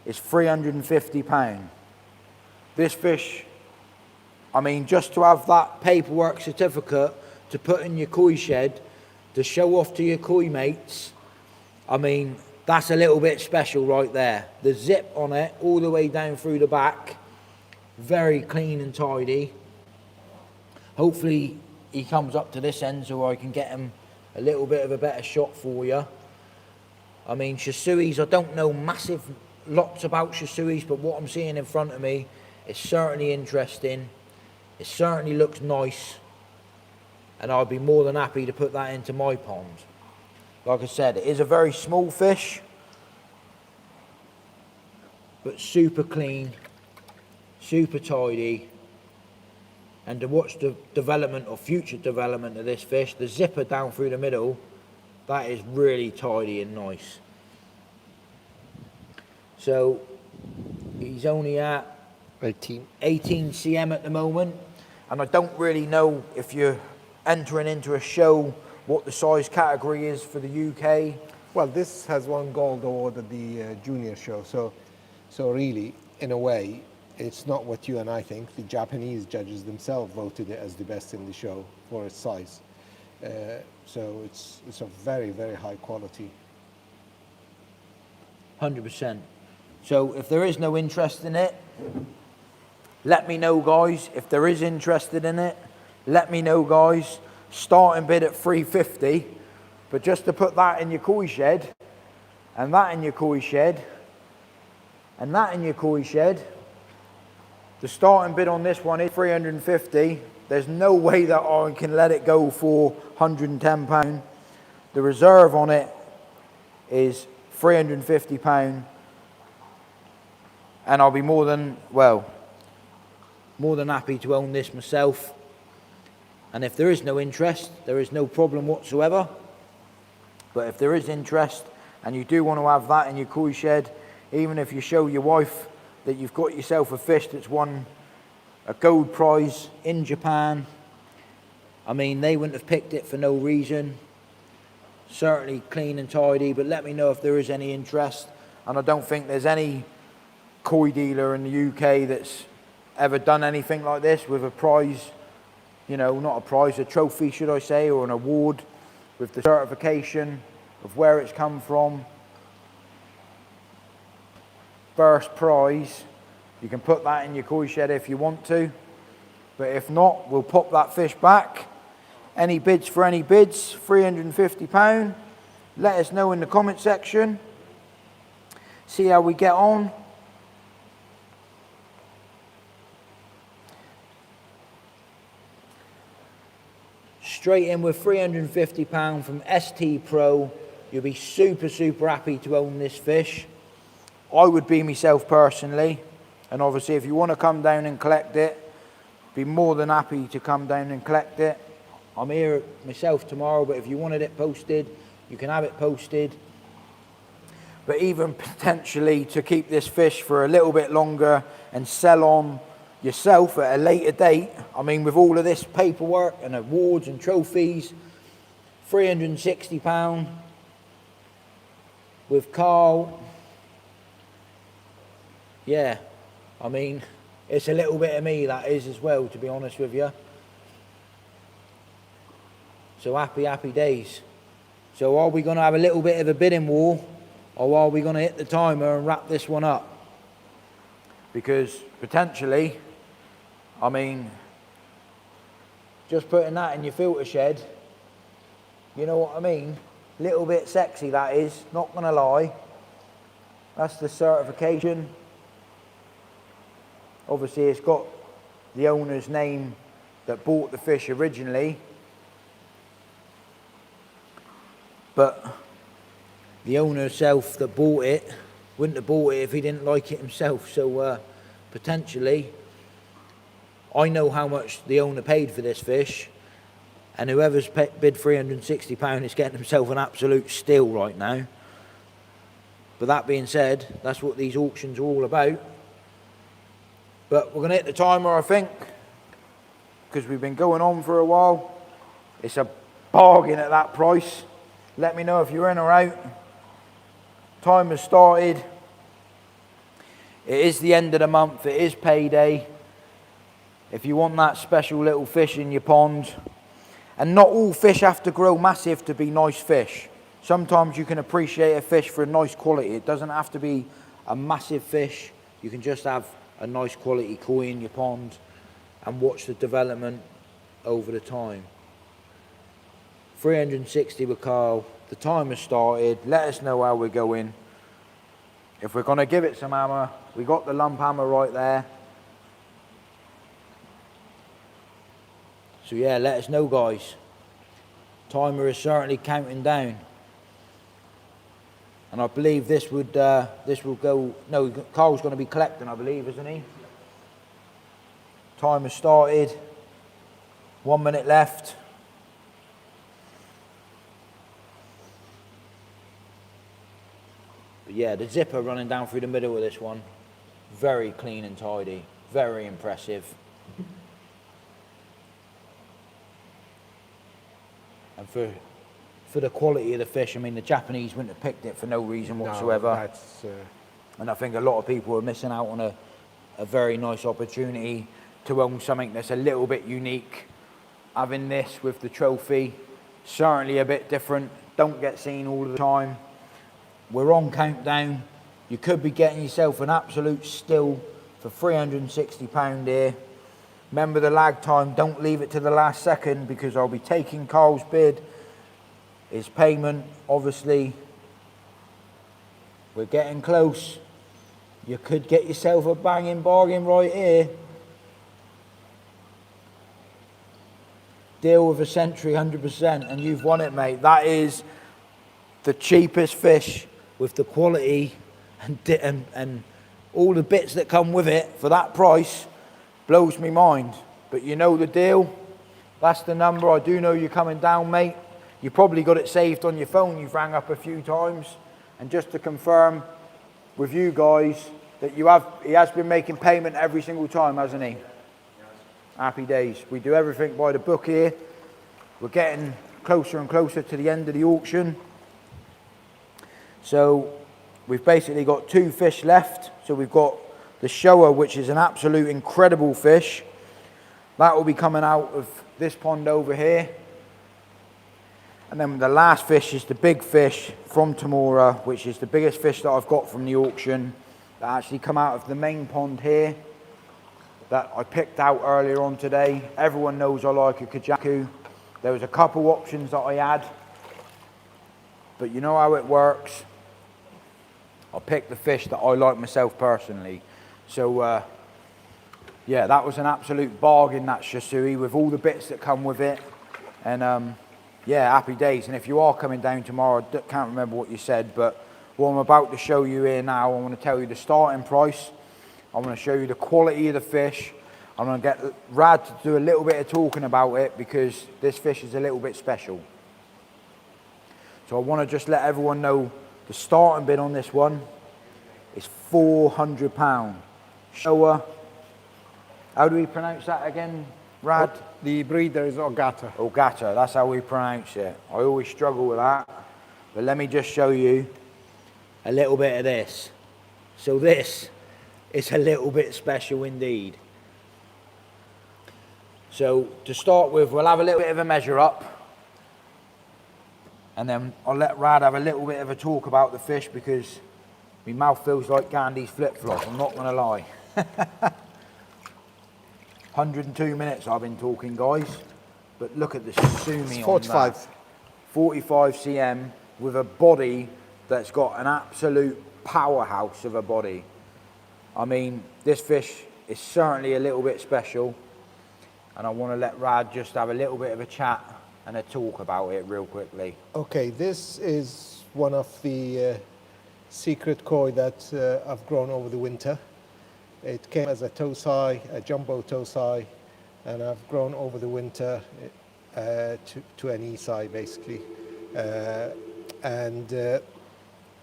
is £350. This fish, I mean, just to have that paperwork certificate to put in your koi shed, to show off to your koi mates, I mean, that's a little bit special right there. The zip on it, all the way down through the back, very clean and tidy. Hopefully he comes up to this end so I can get him a little bit of a better shot for you. I mean, Shusuis, I don't know massive lots about Shusuis, but what I'm seeing in front of me is certainly interesting. It certainly looks nice, and I'd be more than happy to put that into my pond. Like I said, it is a very small fish, but super clean, super tidy. And to watch the development or future development of this fish, the zipper down through the middle, that is really tidy and nice. So he's only at 18 cm at the moment, and I don't really know if you're entering into a show what the size category is for the UK. Well, this has won gold award at the junior show, so really, in a way, it's not what you and I think. The Japanese judges themselves voted it as the best in the show for its size. So it's a very, very high quality. 100%. So if there is no interest in it, let me know, guys. If there is interested in it, let me know, guys. Starting bid at $350, but just to put that in your koi shed, and that in your koi shed, and that in your koi shed, the starting bid on this one is $350. There's no way that I can let it go for £110. The reserve on it is £350, and I'll be more than happy to own this myself. And if there is no interest, there is no problem whatsoever. But if there is interest and you do want to have that in your koi shed, even if you show your wife that you've got yourself a fish that's won a gold prize in Japan, I mean, they wouldn't have picked it for no reason. Certainly clean and tidy, but let me know if there is any interest. And I don't think there's any koi dealer in the UK that's ever done anything like this with a prize, you know, not a prize, a trophy should I say, or an award with the certification of where it's come from. First prize, you can put that in your koi shed if you want to, but if not, we'll pop that fish back. Any bids for any bids, £350. Let us know in the comment section. See how we get on. Straight in with £350 from ST Pro. You'll be super, super happy to own this fish. I would be myself personally. And obviously if you want to come down and collect it, be more than happy to come down and collect it. I'm here myself tomorrow, but if you wanted it posted, you can have it posted. But even potentially to keep this fish for a little bit longer and sell on yourself at a later date, I mean, with all of this paperwork and awards and trophies, £360 with Carl. Yeah, I mean, it's a little bit of me that is as well, to be honest with you. So happy, happy days. So are we going to have a little bit of a bidding war, or are we going to hit the timer and wrap this one up? Because potentially, I mean, just putting that in your filter shed, you know what I mean? Little bit sexy that is, not going to lie. That's the certification. Obviously it's got the owner's name that bought the fish originally. But the owner himself that bought it wouldn't have bought it if he didn't like it himself. So potentially, I know how much the owner paid for this fish, and whoever's bid £360 is getting himself an absolute steal right now. But that being said, that's what these auctions are all about. But we're going to hit the timer, I think, because we've been going on for a while. It's a bargain at that price. Let me know if you're in or out. Time has started. It is the end of the month. It is payday. If you want that special little fish in your pond, and not all fish have to grow massive to be nice fish. Sometimes you can appreciate a fish for a nice quality. It doesn't have to be a massive fish. You can just have a nice quality koi in your pond and watch the development over the time. 360 with Carl. The time has started. Let us know how we're going. If we're going to give it some hammer, we got the lump hammer right there. So yeah, let us know, guys. Timer is certainly counting down. And I believe this will go, no, Carl's going to be collecting, I believe, isn't he? Time has started. 1 minute left. But yeah, the zipper running down through the middle of this one. Very clean and tidy. Very impressive. And for the quality of the fish, I mean, the Japanese wouldn't have picked it for no reason whatsoever. No, and I think a lot of people are missing out on a very nice opportunity to own something that's a little bit unique. Having this with the trophy, certainly a bit different. Don't get seen all the time. We're on countdown. You could be getting yourself an absolute steal for £360 here. Remember the lag time, don't leave it to the last second, because I'll be taking Carl's bid, his payment, obviously. We're getting close. You could get yourself a banging bargain right here. Deal with a century 100%, and you've won it, mate. That is the cheapest fish with the quality and all the bits that come with it for that price blows me mind. But you know the deal. That's the number. I do know you're coming down, mate. You probably got it saved on your phone. You've rang up a few times. And just to confirm with you guys that he has been making payment every single time, hasn't he? Happy days. We do everything by the book here. We're getting closer and closer to the end of the auction. So we've basically got 2 fish left. So we've got the Showa, which is an absolute incredible fish. That will be coming out of this pond over here. And then the last fish is the big fish from Tamaura, which is the biggest fish that I've got from the auction, that actually come out of the main pond here, that I picked out earlier on today. Everyone knows I like a Kujaku. There was a couple options that I had, but you know how it works. I picked the fish that I like myself personally. So yeah, that was an absolute bargain, that Shusui, with all the bits that come with it. And yeah, happy days. And if you are coming down tomorrow, I can't remember what you said, but what I'm about to show you here now, I want to tell you the starting price. I want to show you the quality of the fish. I'm going to get Rad to do a little bit of talking about it because this fish is a little bit special. So I want to just let everyone know the starting bid on this one is £400. Showa. How do we pronounce that again, Rad? The breeder is Ogata. Ogata, that's how we pronounce it. I always struggle with that. But let me just show you a little bit of this. So this is a little bit special indeed. So to start with, we'll have a little bit of a measure up. And then I'll let Rad have a little bit of a talk about the fish because my mouth feels like Gandhi's flip-flop, I'm not gonna lie. 102 minutes I've been talking, guys. But look at the Shusui on that. 45 cm with a body that's got an absolute powerhouse of a body. I mean, this fish is certainly a little bit special. And I want to let Rad just have a little bit of a chat and a talk about it real quickly. Okay, this is one of the secret koi that I've grown over the winter. It came as a tosai, a jumbo tosai, and I've grown over the winter to an isai basically. And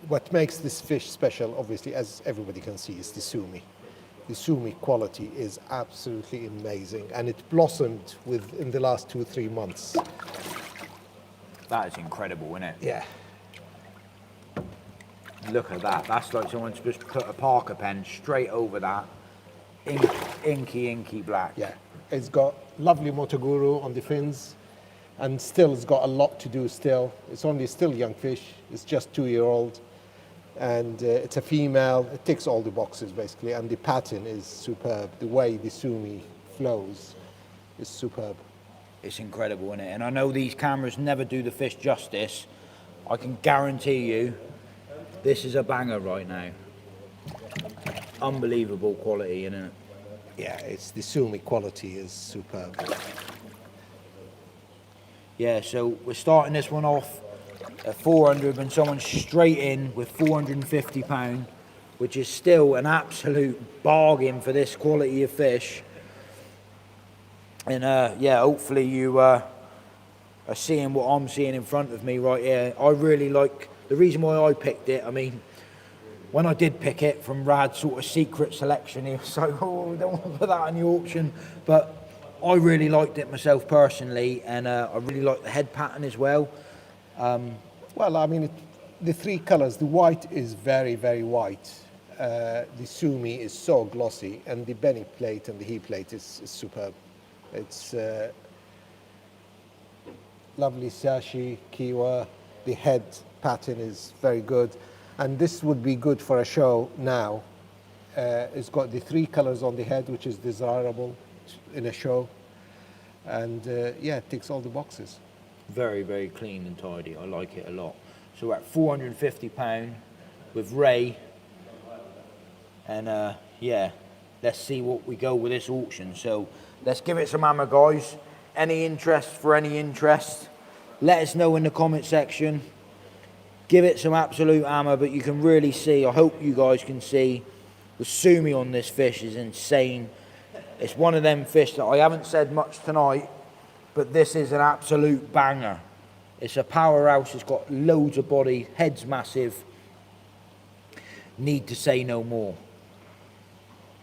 what makes this fish special, obviously, as everybody can see, is the sumi. The sumi quality is absolutely amazing, and it blossomed in the last 2-3 months. That is incredible, isn't it? Yeah. Look at that. That's like someone's just put a Parker pen straight over that. Inky black. Yeah. It's got lovely motoguru on the fins, and still it's got a lot to do still. It's only still young fish. It's just 2-year-old. And it's a female. It ticks all the boxes basically, and the pattern is superb. The way the sumi flows is superb. It's incredible, isn't it? And I know these cameras never do the fish justice. I can guarantee you this is a banger right now. Unbelievable quality, isn't it? Yeah, it's the sumi quality is superb. Yeah, so we're starting this one off at 400 and someone straight in with £450, which is still an absolute bargain for this quality of fish. And yeah, hopefully you are seeing what I'm seeing in front of me right here. I really like, the reason why I picked it, I mean, when I did pick it from Rad's sort of secret selection, he was like, oh, we don't want to put that on the auction. But I really liked it myself personally, and I really like the head pattern as well. Well, I mean, the 3 colors, the white is very, very white. The sumi is so glossy, and the belly plate and the heel plate is superb. It's lovely sashi, kiwa. The head pattern is very good. And this would be good for a show now. It's got the 3 colors on the head, which is desirable in a show. And yeah, it ticks all the boxes. Very, very clean and tidy. I like it a lot. So we're at £450 with Ray. And yeah, let's see what we go with this auction. So let's give it some hammer, guys. Any interest for any interest, let us know in the comment section. Give it some absolute hammer, but you can really see, I hope you guys can see, the sumi on this fish is insane. It's one of them fish that I haven't said much tonight, but this is an absolute banger. It's a powerhouse, it's got loads of body, head's massive. Need to say no more.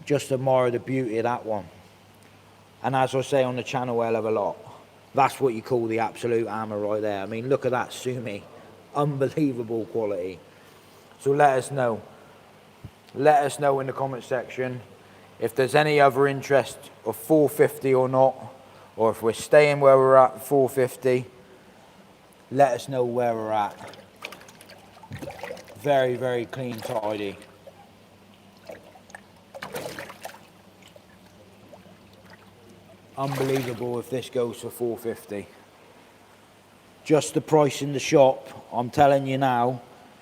Just admire the beauty of that one. And as I say on the channel a hell of a lot, that's what you call the absolute hammer right there. I mean, look at that sumi. Unbelievable quality. So let us know. Let us know in the comment section if there's any other interest of 450 or not, or if we're staying where we're at 450. Let us know where we're at. Very, very clean, tidy. Unbelievable if this goes for 450. Just the price in the shop, I'm telling you now,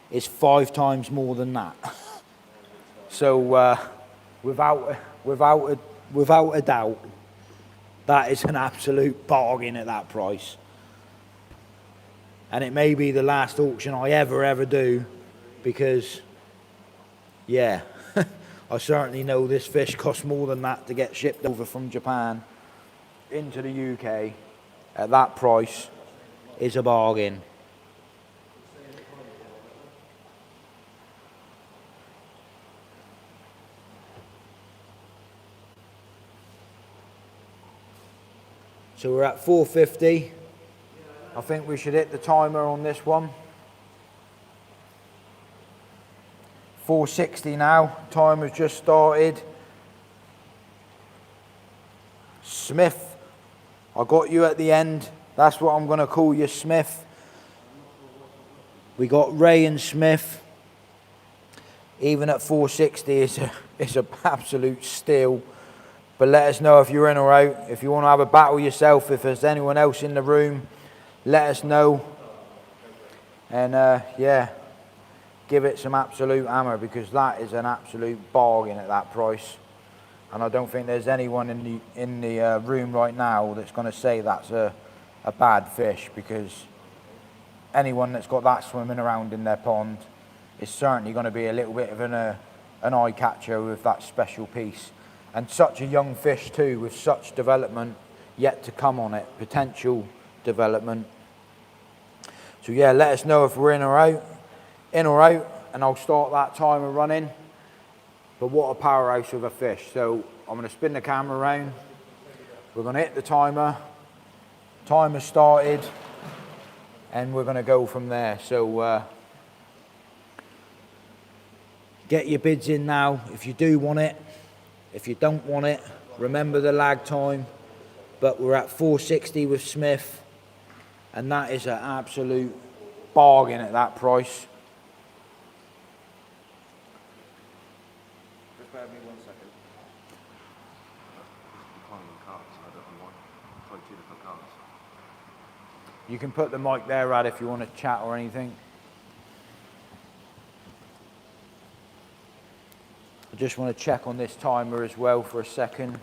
is 5 times more than that. So without a doubt, that is an absolute bargain at that price. And it may be the last auction I ever do, because, yeah, I certainly know this fish costs more than that to get shipped over from Japan into the UK at that price. Is a bargain. So we're at 450. I think we should hit the timer on this one. 460 now. Timer's just started. Smith, I got you at the end. That's what I'm going to call you, Smith. We got Ray and Smith. Even at 460, it's an absolute steal. But let us know if you're in or out. If you want to have a battle yourself, if there's anyone else in the room, let us know. And yeah, give it some absolute hammer, because that is an absolute bargain at that price. And I don't think there's anyone in the room right now that's going to say that's a bad fish, because anyone that's got that swimming around in their pond is certainly going to be a little bit of an eye catcher with that special piece. And such a young fish too, with such development yet to come on it, potential development. So yeah, let us know if we're in or out, and I'll start that timer running. But what a powerhouse of a fish. So I'm going to spin the camera around, we're going to hit the timer. Timer started, and we're going to go from there. So get your bids in now if you do want it. If you don't want it, remember the lag time. But we're at 460 with Smith, and that is an absolute bargain at that price. Just bear with me 1 second. Declining cards, I don't know why. Try 2 different cards. You can put the mic there, Rad, if you want to chat or anything. I just want to check on this timer as well for a second.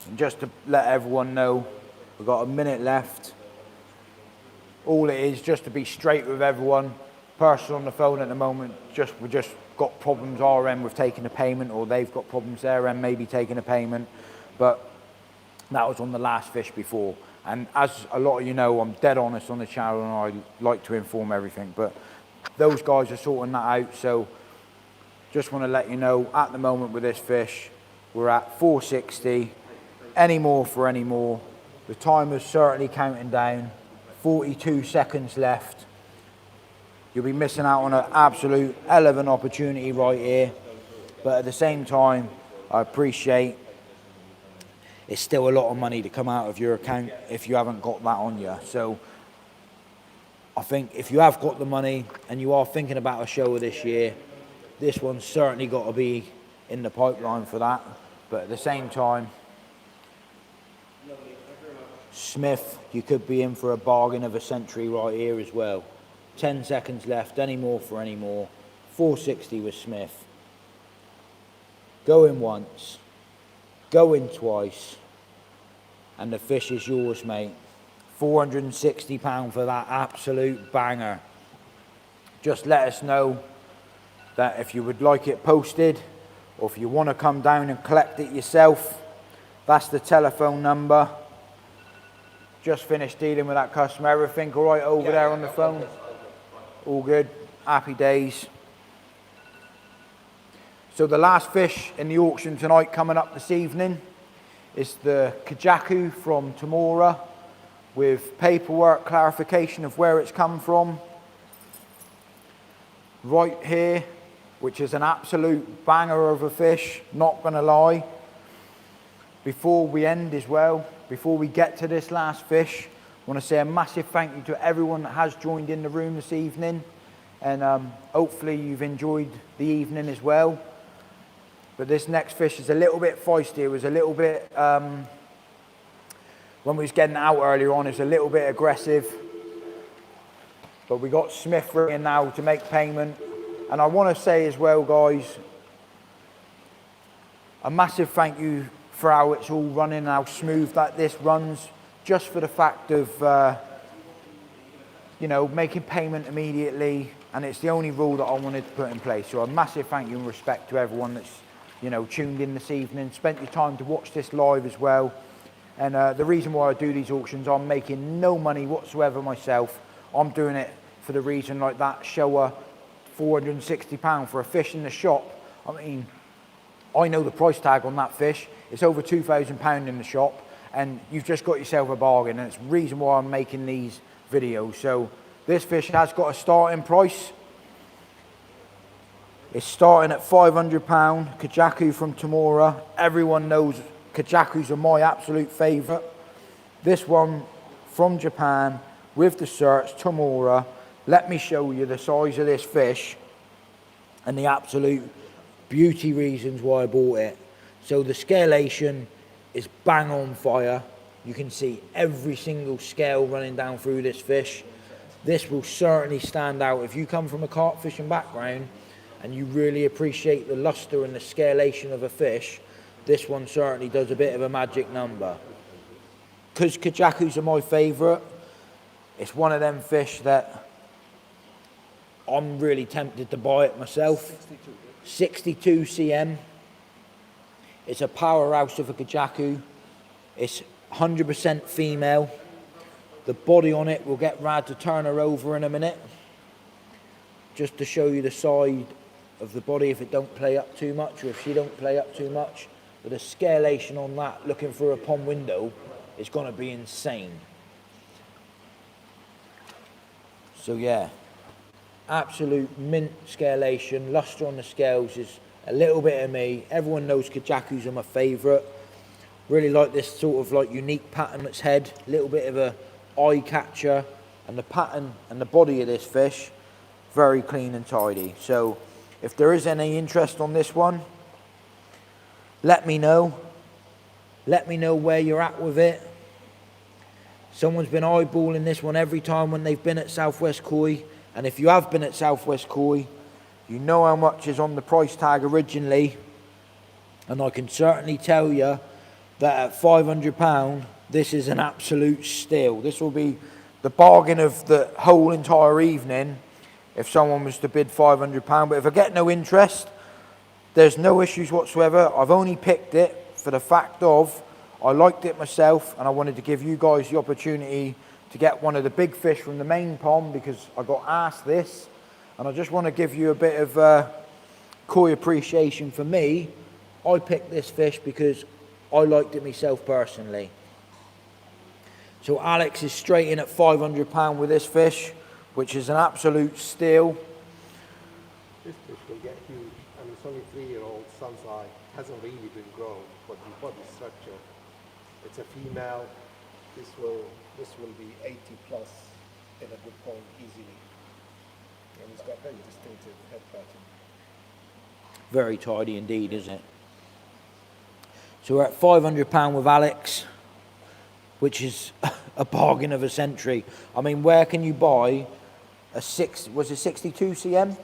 And just to let everyone know, we've got a minute left. All it is, just to be straight with everyone, person on the phone at the moment, we just got problems our end with taking a payment, or they've got problems their end, maybe taking a payment. But that was on the last fish before. And as a lot of you know, I'm dead honest on the channel, and I like to inform everything. But those guys are sorting that out. So just want to let you know, at the moment with this fish, we're at 460. Any more for any more. The timer's certainly counting down. 42 seconds left. You'll be missing out on an absolute hell of an opportunity right here. But at the same time, I appreciate it's still a lot of money to come out of your account if you haven't got that on you. So I think if you have got the money and you are thinking about a Showa this year, this one's certainly got to be in the pipeline for that. But at the same time, Smith, you could be in for a bargain of a century right here as well. 10 seconds left, any more for any more. 460 with Smith. Going once, going twice, and the fish is yours, mate. £460 for that absolute banger. just let us know that if you would like it posted, or if you want to come down and collect it yourself, that's the telephone number. Just finished dealing with that customer. Everything all right over there on the phone? All good, happy days. So the last fish in the auction tonight coming up this evening is the Kujaku from Tamaura, with paperwork clarification of where it's come from. Right here, which is an absolute banger of a fish, not gonna lie. Before we end as well, before we get to this last fish, I want to say a massive thank you to everyone that has joined in the room this evening, and hopefully you've enjoyed the evening as well. But this next fish is a little bit feisty. It was a little bit, when we was getting out earlier on, it's a little bit aggressive. But we got Smith ringing now to make payment. And I want to say as well, guys, a massive thank you for how it's all running and how smooth that this runs, just for the fact of, you know, making payment immediately. And it's the only rule that I wanted to put in place. So a massive thank you and respect to everyone that's, you know, tuned in this evening, spent your time to watch this live as well. And the reason why I do these auctions, I'm making no money whatsoever myself. I'm doing it for the reason like that Showa, £460 for a fish in the shop. I mean, I know the price tag on that fish. It's over £2,000 in the shop, and you've just got yourself a bargain, and it's the reason why I'm making these videos. So this fish has got a starting price. It's starting at £500, Kujaku from Tamaura. Everyone knows Kujakus are my absolute favourite. This one from Japan with the certs, Tamaura. Let me show you the size of this fish and the absolute beauty reasons why I bought it. So the scalation is bang on fire. You can see every single scale running down through this fish. This will certainly stand out. If you come from a carp fishing background and you really appreciate the luster and the scalation of a fish, this one certainly does a bit of a magic number. Because Kujakus are my favourite, it's one of them fish that I'm really tempted to buy it myself. 62 cm. It's a powerhouse of a Kujaku. It's 100% female. The body on it, we'll get Rad to turn her over in a minute, just to show you the side of the body if it don't play up too much, or if she don't play up too much. But the scalation on that, looking through a pond window, is going to be insane. So yeah, absolute mint scalation. Luster on the scales is a little bit of me. Everyone knows Kujakus are my favourite. Really like this sort of like unique pattern on its head, a little bit of a eye catcher, and the pattern and the body of this fish, very clean and tidy. So if there is any interest on this one, let me know. Let me know where you're at with it. Someone's been eyeballing this one every time when they've been at Southwest Koi. And if you have been at Southwest Koi, you know how much is on the price tag originally. And I can certainly tell you that at £500, this is an absolute steal. This will be the bargain of the whole entire evening if someone was to bid £500. But if I get no interest, there's no issues whatsoever. I've only picked it for the fact of I liked it myself, and I wanted to give you guys the opportunity to get one of the big fish from the main pond, because I got asked this, and I just want to give you a bit of koi appreciation. For me, I picked this fish because I liked it myself personally. So Alex is straight in at £500 with this fish, which is an absolute steal. This fish will get huge. I mean, it's only 3-year-old, sun's eye, hasn't really been grown, but the body structure, it's a female. This will be 80 plus in a good pond easily. And it's got very distinctive head pattern. Very tidy indeed, isn't it? So we're at £500 with Alex, which is a bargain of a century. I mean, where can you buy a 62 cm?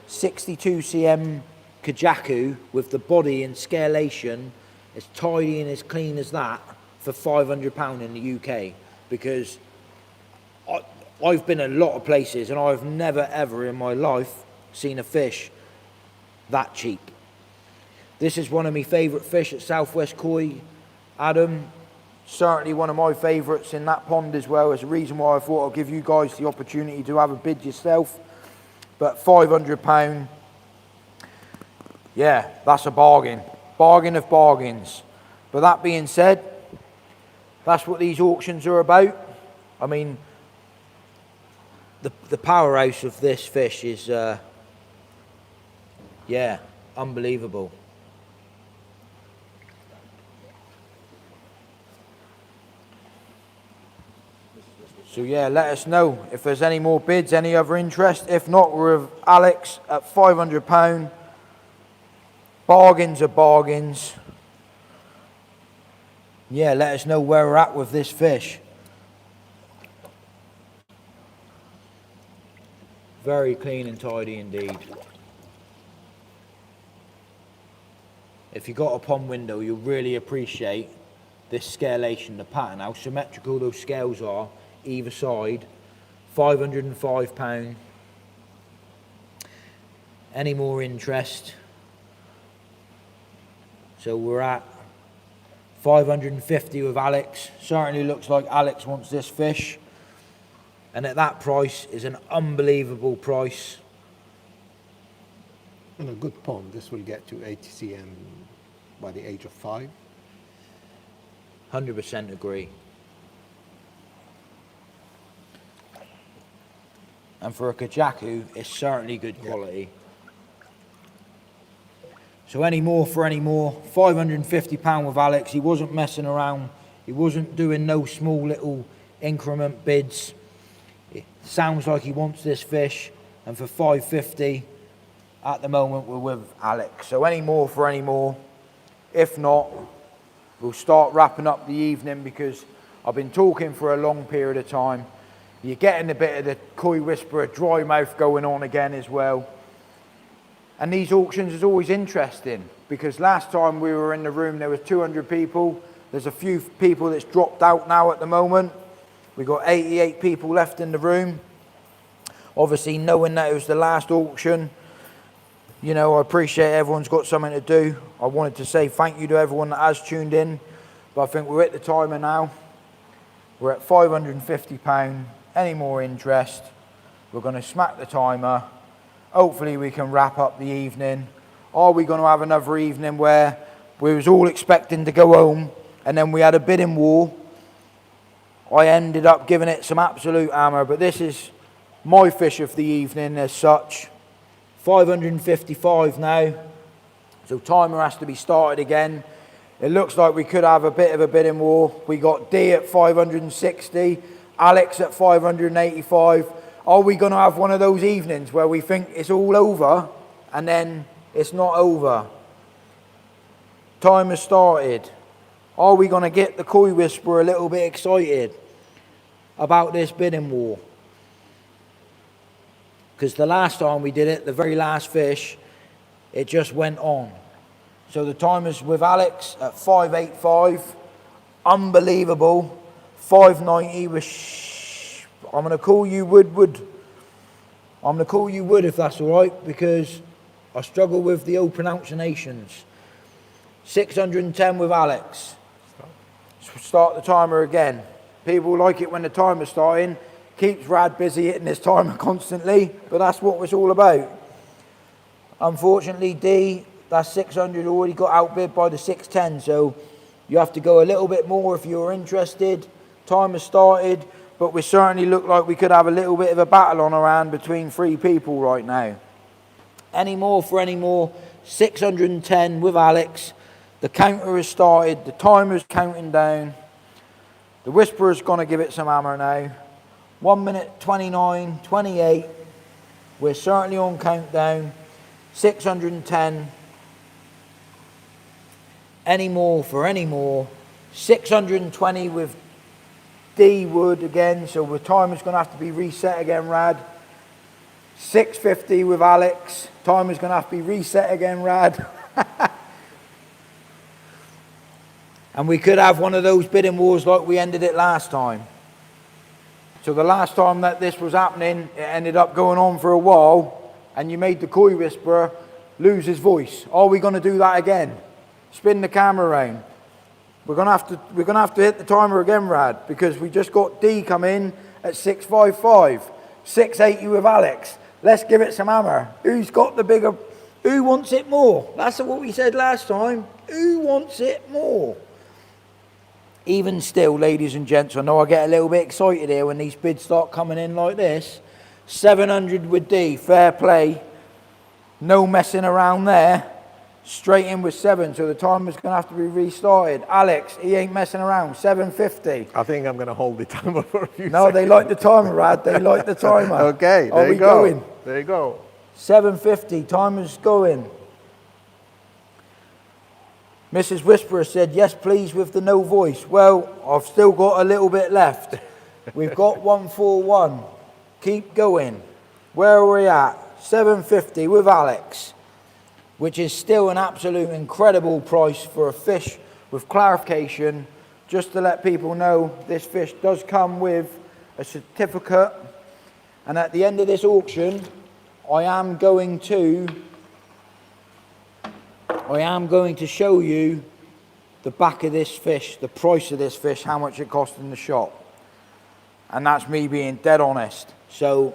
62 cm Kujaku with the body and scalation as tidy and as clean as that for £500 in the UK? Because I've been a lot of places and I've never ever in my life seen a fish that cheap. This is one of my favourite fish at Southwest Koi, Adam. Certainly one of my favourites in that pond as well. It's the reason why I thought I'll give you guys the opportunity to have a bid yourself. But £500, yeah, that's a bargain. Bargain of bargains. But that being said, that's what these auctions are about. I mean, the powerhouse of this fish is, yeah, unbelievable. So yeah, let us know if there's any more bids, any other interest. If not, we're with Alex at £500. Bargains are bargains. Yeah, let us know where we're at with this fish. Very clean and tidy indeed. If you got a pond window, you'll really appreciate this scalation, the pattern, how symmetrical those scales are, either side. £505. Any more interest? So we're at 550 with Alex. Certainly looks like Alex wants this fish. And at that price is an unbelievable price. In a good pond, this will get to 80 cm by the age of 5. 100% agree. And for a Kujaku, it's certainly good quality. So any more for any more, £550 with Alex. He wasn't messing around. He wasn't doing no small little increment bids. It sounds like he wants this fish. And for £550, at the moment, we're with Alex. So any more for any more. If not, we'll start wrapping up the evening because I've been talking for a long period of time. You're getting a bit of the Koi Whisperer dry mouth going on again as well. And these auctions is always interesting because last time we were in the room there was 200 people. There's a few people that's dropped out now at the moment. We've got 88 people left in the room. Obviously knowing that it was the last auction, you know, I appreciate everyone's got something to do. I wanted to say thank you to everyone that has tuned in. But I think we're at the timer now. We're at £550. Any more interest? We're going to smack the timer. Hopefully we can wrap up the evening. Are we going to have another evening where we was all expecting to go home and then we had a bidding war? I ended up giving it some absolute hammer, but this is my fish of the evening as such. 555 now. So timer has to be started again. It looks like we could have a bit of a bidding war. We got D at 560, Alex at 585. Are we going to have one of those evenings where we think it's all over and then it's not over? Time has started. Are we going to get the Koi Whisperer a little bit excited about this bidding war? Because the last time we did it, the very last fish, it just went on. So the timer's with Alex at 585. Unbelievable. 590 with I'm going to call you Woodward. I'm going to call you Wood if that's all right, because I struggle with the old pronunciations. 610 with Alex. Start the timer again. People like it when the timer's starting. Keeps Rad busy hitting his timer constantly, but that's what it's all about. Unfortunately, D, that's 600 already got outbid by the 610, so you have to go a little bit more if you're interested. Timer started, but we certainly look like we could have a little bit of a battle on our hand between three people right now. Any more for any more? 610 with Alex. The counter has started, the timer's counting down. The Whisperer's going to give it some hammer now. 1 minute 29, 28. We're certainly on countdown. 610. Any more for any more? 620 with D Wood again, so the timer's going to have to be reset again, Rad. 650 with Alex. Timer's going to have to be reset again, Rad. And we could have one of those bidding wars like we ended it last time. So the last time that this was happening, it ended up going on for a while, and you made the koi whisperer lose his voice. Are we going to do that again? Spin the camera around. We're going to have to hit the timer again, Rad, because we just got D come in at 655, 680 with Alex. Let's give it some hammer. Who's got the bigger? Who wants it more? That's what we said last time. Who wants it more? Even still, ladies and gents, I know I get a little bit excited here when these bids start coming in like this. 700 with D, fair play. No messing around there. Straight in with 7, so the timer's going to have to be restarted. Alex, he ain't messing around. 750. I think I'm going to hold the timer for a few No, seconds. they like the timer, Rad. They like the timer. Okay, Are there we you go. going? There you go. 750, timer's going. Mrs. Whisperer said, yes, please, with the no voice. Well, I've still got a little bit left. We've got 141. Keep going. Where are we at? 750 with Alex, which is still an absolute incredible price for a fish with clarification. Just to let people know, this fish does come with a certificate. And at the end of this auction, I am going to show you the back of this fish, the price of this fish, how much it cost in the shop. And that's me being dead honest. So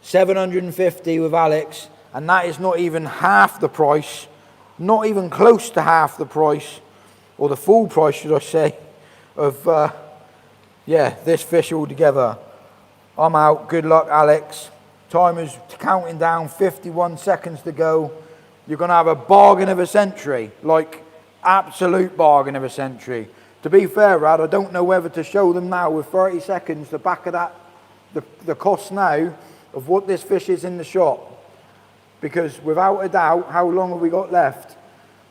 750 with Alex, and that is not even half the price, not even close to half the price, or the full price, should I say, of this fish altogether. I'm out. Good luck, Alex. Timer's counting down, 51 seconds to go. You're going to have a bargain of a century, like absolute bargain of a century. To be fair, Rad, I don't know whether to show them now with 30 seconds the back of that, the cost now of what this fish is in the shop. Because without a doubt, how long have we got left?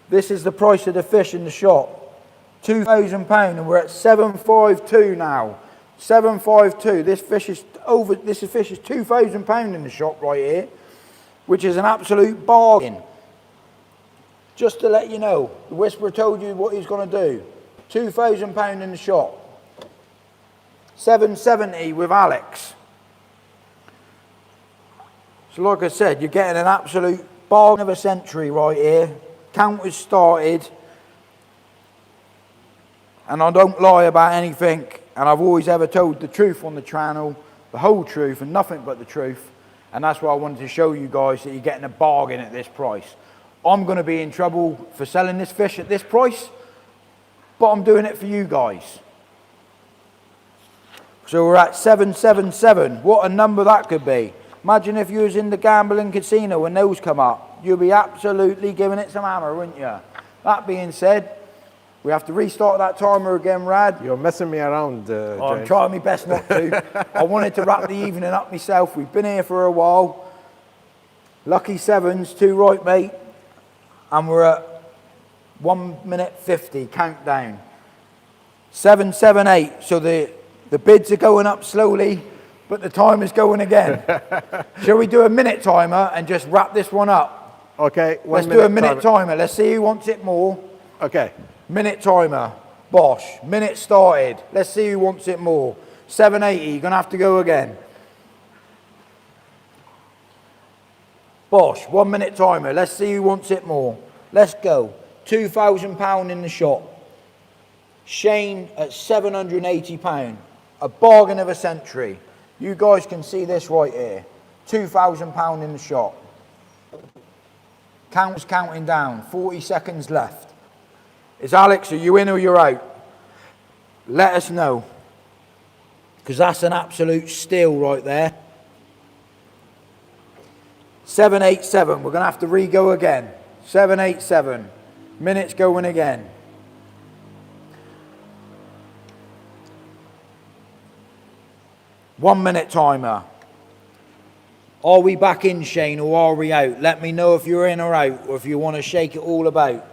This is the price of the fish in the shop. £2,000, and we're at 752 now. 752. This fish is £2,000 in the shop right here, which is an absolute bargain. Just to let you know, the Whisperer told you what he's going to do. £2,000 in the shop. 770 with Alex. So like I said, you're getting an absolute bargain of a century right here. Count has started. And I don't lie about anything. And I've always ever told the truth on the channel. The whole truth and nothing but the truth. And that's why I wanted to show you guys that you're getting a bargain at this price. I'm going to be in trouble for selling this fish at this price. But I'm doing it for you guys. So we're at 777. What a number that could be. Imagine if you was in the gambling casino when those come up. You'd be absolutely giving it some hammer, wouldn't you? That being said, we have to restart that timer again, Rad. You're messing me around, James. I'm trying my best not to. I wanted to wrap the evening up myself. We've been here for a while. Lucky sevens, 2 right, mate. And we're at 1 minute 50 countdown. 778. So the bids are going up slowly, but the timer's going again. Shall we do a minute timer and just wrap this one up? Okay. Let's do a minute timer. Let's see who wants it more. Okay. Minute timer. Bosh. Minute started. Let's see who wants it more. 780. You're going to have to go again. Bosh. 1 minute timer. Let's see who wants it more. Let's go. £2,000 in the shop. Shane at £780. A bargain of a century. You guys can see this right here. £2,000 in the shop. Count's counting down. 40 seconds left. Is Alex, are you in or you're out? Let us know. Because that's an absolute steal right there. 787. We're going to have to re-go again. 787. Minutes going again. One minute timer. Are we back in, Shane, or are we out? Let me know if you're in or out, or if you want to shake it all about.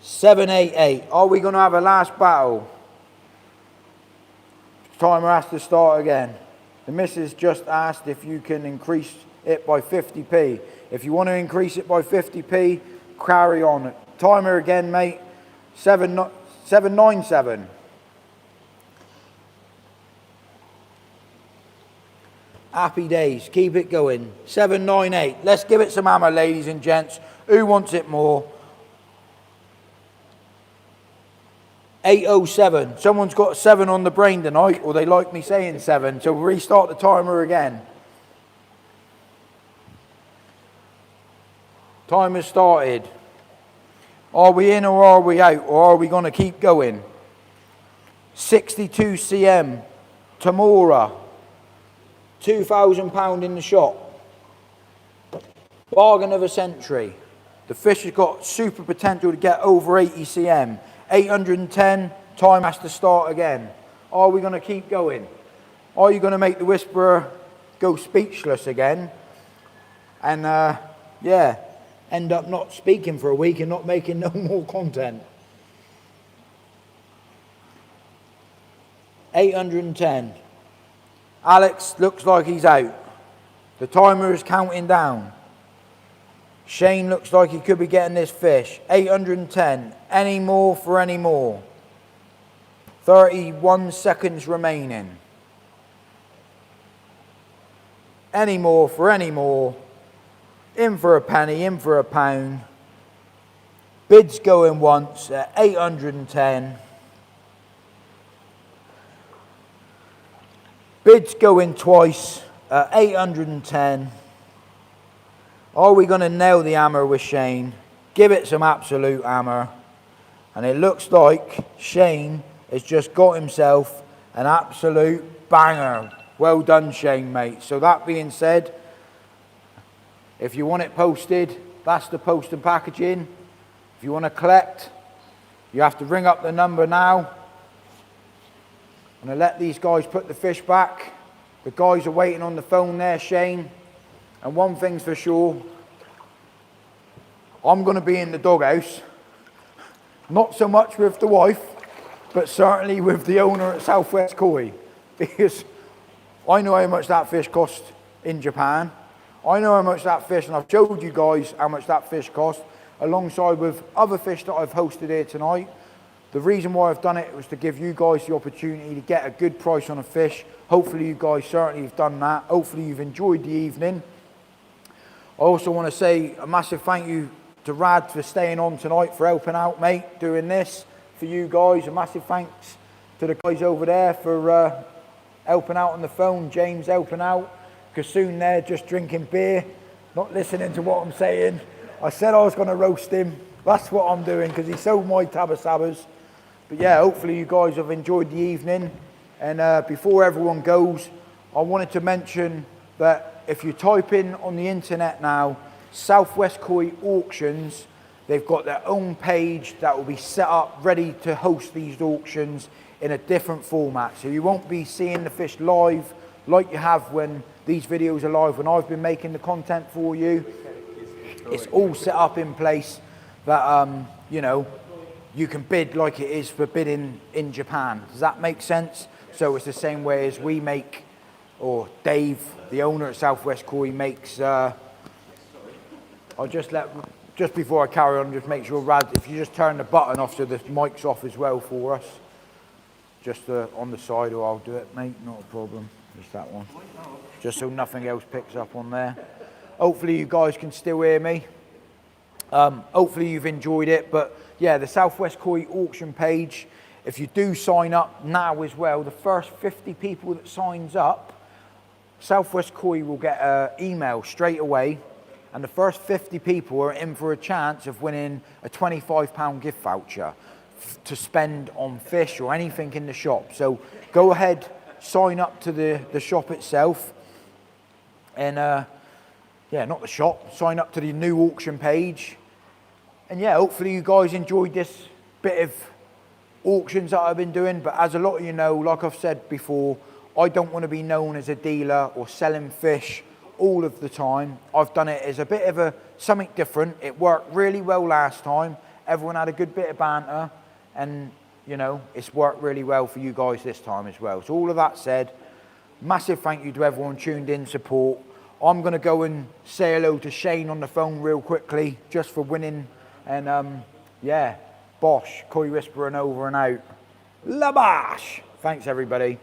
788. Are we going to have a last battle? Timer has to start again. The missus just asked if you can increase it by 50p. If you want to increase it by 50p, carry on. Timer again, mate. 797. Happy days. Keep it going. 798. Let's give it some hammer, ladies and gents. Who wants it more? 807. Someone's got 7 on the brain tonight, or they like me saying 7, so we'll restart the timer again. Timer started. Are we in or are we out, or are we going to keep going? 62 cm. Tamaura. £2,000 in the shop. Bargain of a century. The fish has got super potential to get over 80 cm. 810, time has to start again. Are we going to keep going? Are you going to make the whisperer go speechless again? And yeah, end up not speaking for a week and not making no more content. 810. Alex looks like he's out. The timer is counting down. Shane looks like he could be getting this fish. 810. Any more for any more? 31 seconds remaining. Any more for any more? In for a penny, in for a pound. Bids going once at 810. Bids going twice at 810. Are we going to nail the hammer with Shane? Give it some absolute hammer. And it looks like Shane has just got himself an absolute banger. Well done, Shane, mate. So that being said, if you want it posted, that's the post and packaging. If you want to collect, you have to ring up the number now. I'm going to let these guys put the fish back. The guys are waiting on the phone there, Shane. And one thing's for sure, I'm going to be in the doghouse. Not so much with the wife, but certainly with the owner at Southwest Koi. Because I know how much that fish cost in Japan. I know how much that fish, and I've showed you guys how much that fish cost, alongside with other fish that I've hosted here tonight. The reason why I've done it was to give you guys the opportunity to get a good price on a fish. Hopefully you guys certainly have done that. Hopefully you've enjoyed the evening. I also want to say a massive thank you to Rad for staying on tonight, for helping out, mate, doing this for you guys. A massive thanks to the guys over there for helping out on the phone. James helping out. Kasoon there just drinking beer, not listening to what I'm saying. I said I was going to roast him. That's what I'm doing because he sold my Tamasabas. But yeah, hopefully you guys have enjoyed the evening. And before everyone goes, I wanted to mention that if you type in on the internet now, Southwest Koi Auctions, they've got their own page that will be set up ready to host these auctions in a different format. So you won't be seeing the fish live like you have when these videos are live, when I've been making the content for you. It's all set up in place that, you know, you can bid like it is for bidding in Japan. Does that make sense? So it's the same way as we make, or Dave, the owner at Southwest Koi, makes. I'll just before I carry on, just make sure, Rad, if you just turn the button off so the mic's off as well for us. Just on the side, or I'll do it, mate, not a problem. Just that one. Just so nothing else picks up on there. Hopefully you guys can still hear me. Hopefully you've enjoyed it, but yeah, the Southwest Koi auction page, if you do sign up now as well, the first 50 people that signs up, Southwest Koi will get an email straight away, and the first 50 people are in for a chance of winning a £25 gift voucher to spend on fish or anything in the shop. So go ahead, sign up to the shop itself, and yeah, not the shop, sign up to the new auction page. And yeah, hopefully you guys enjoyed this bit of auctions that I've been doing. But as a lot of you know, like I've said before, I don't want to be known as a dealer or selling fish all of the time. I've done it as a bit of something different. It worked really well last time. Everyone had a good bit of banter, and you know, it's worked really well for you guys this time as well. So all of that said, massive thank you to everyone tuned in, support. I'm going to go and say hello to Shane on the phone real quickly, just for winning. And yeah, Bosh, Koi Whisperer and over and out. La Bosh! Thanks everybody.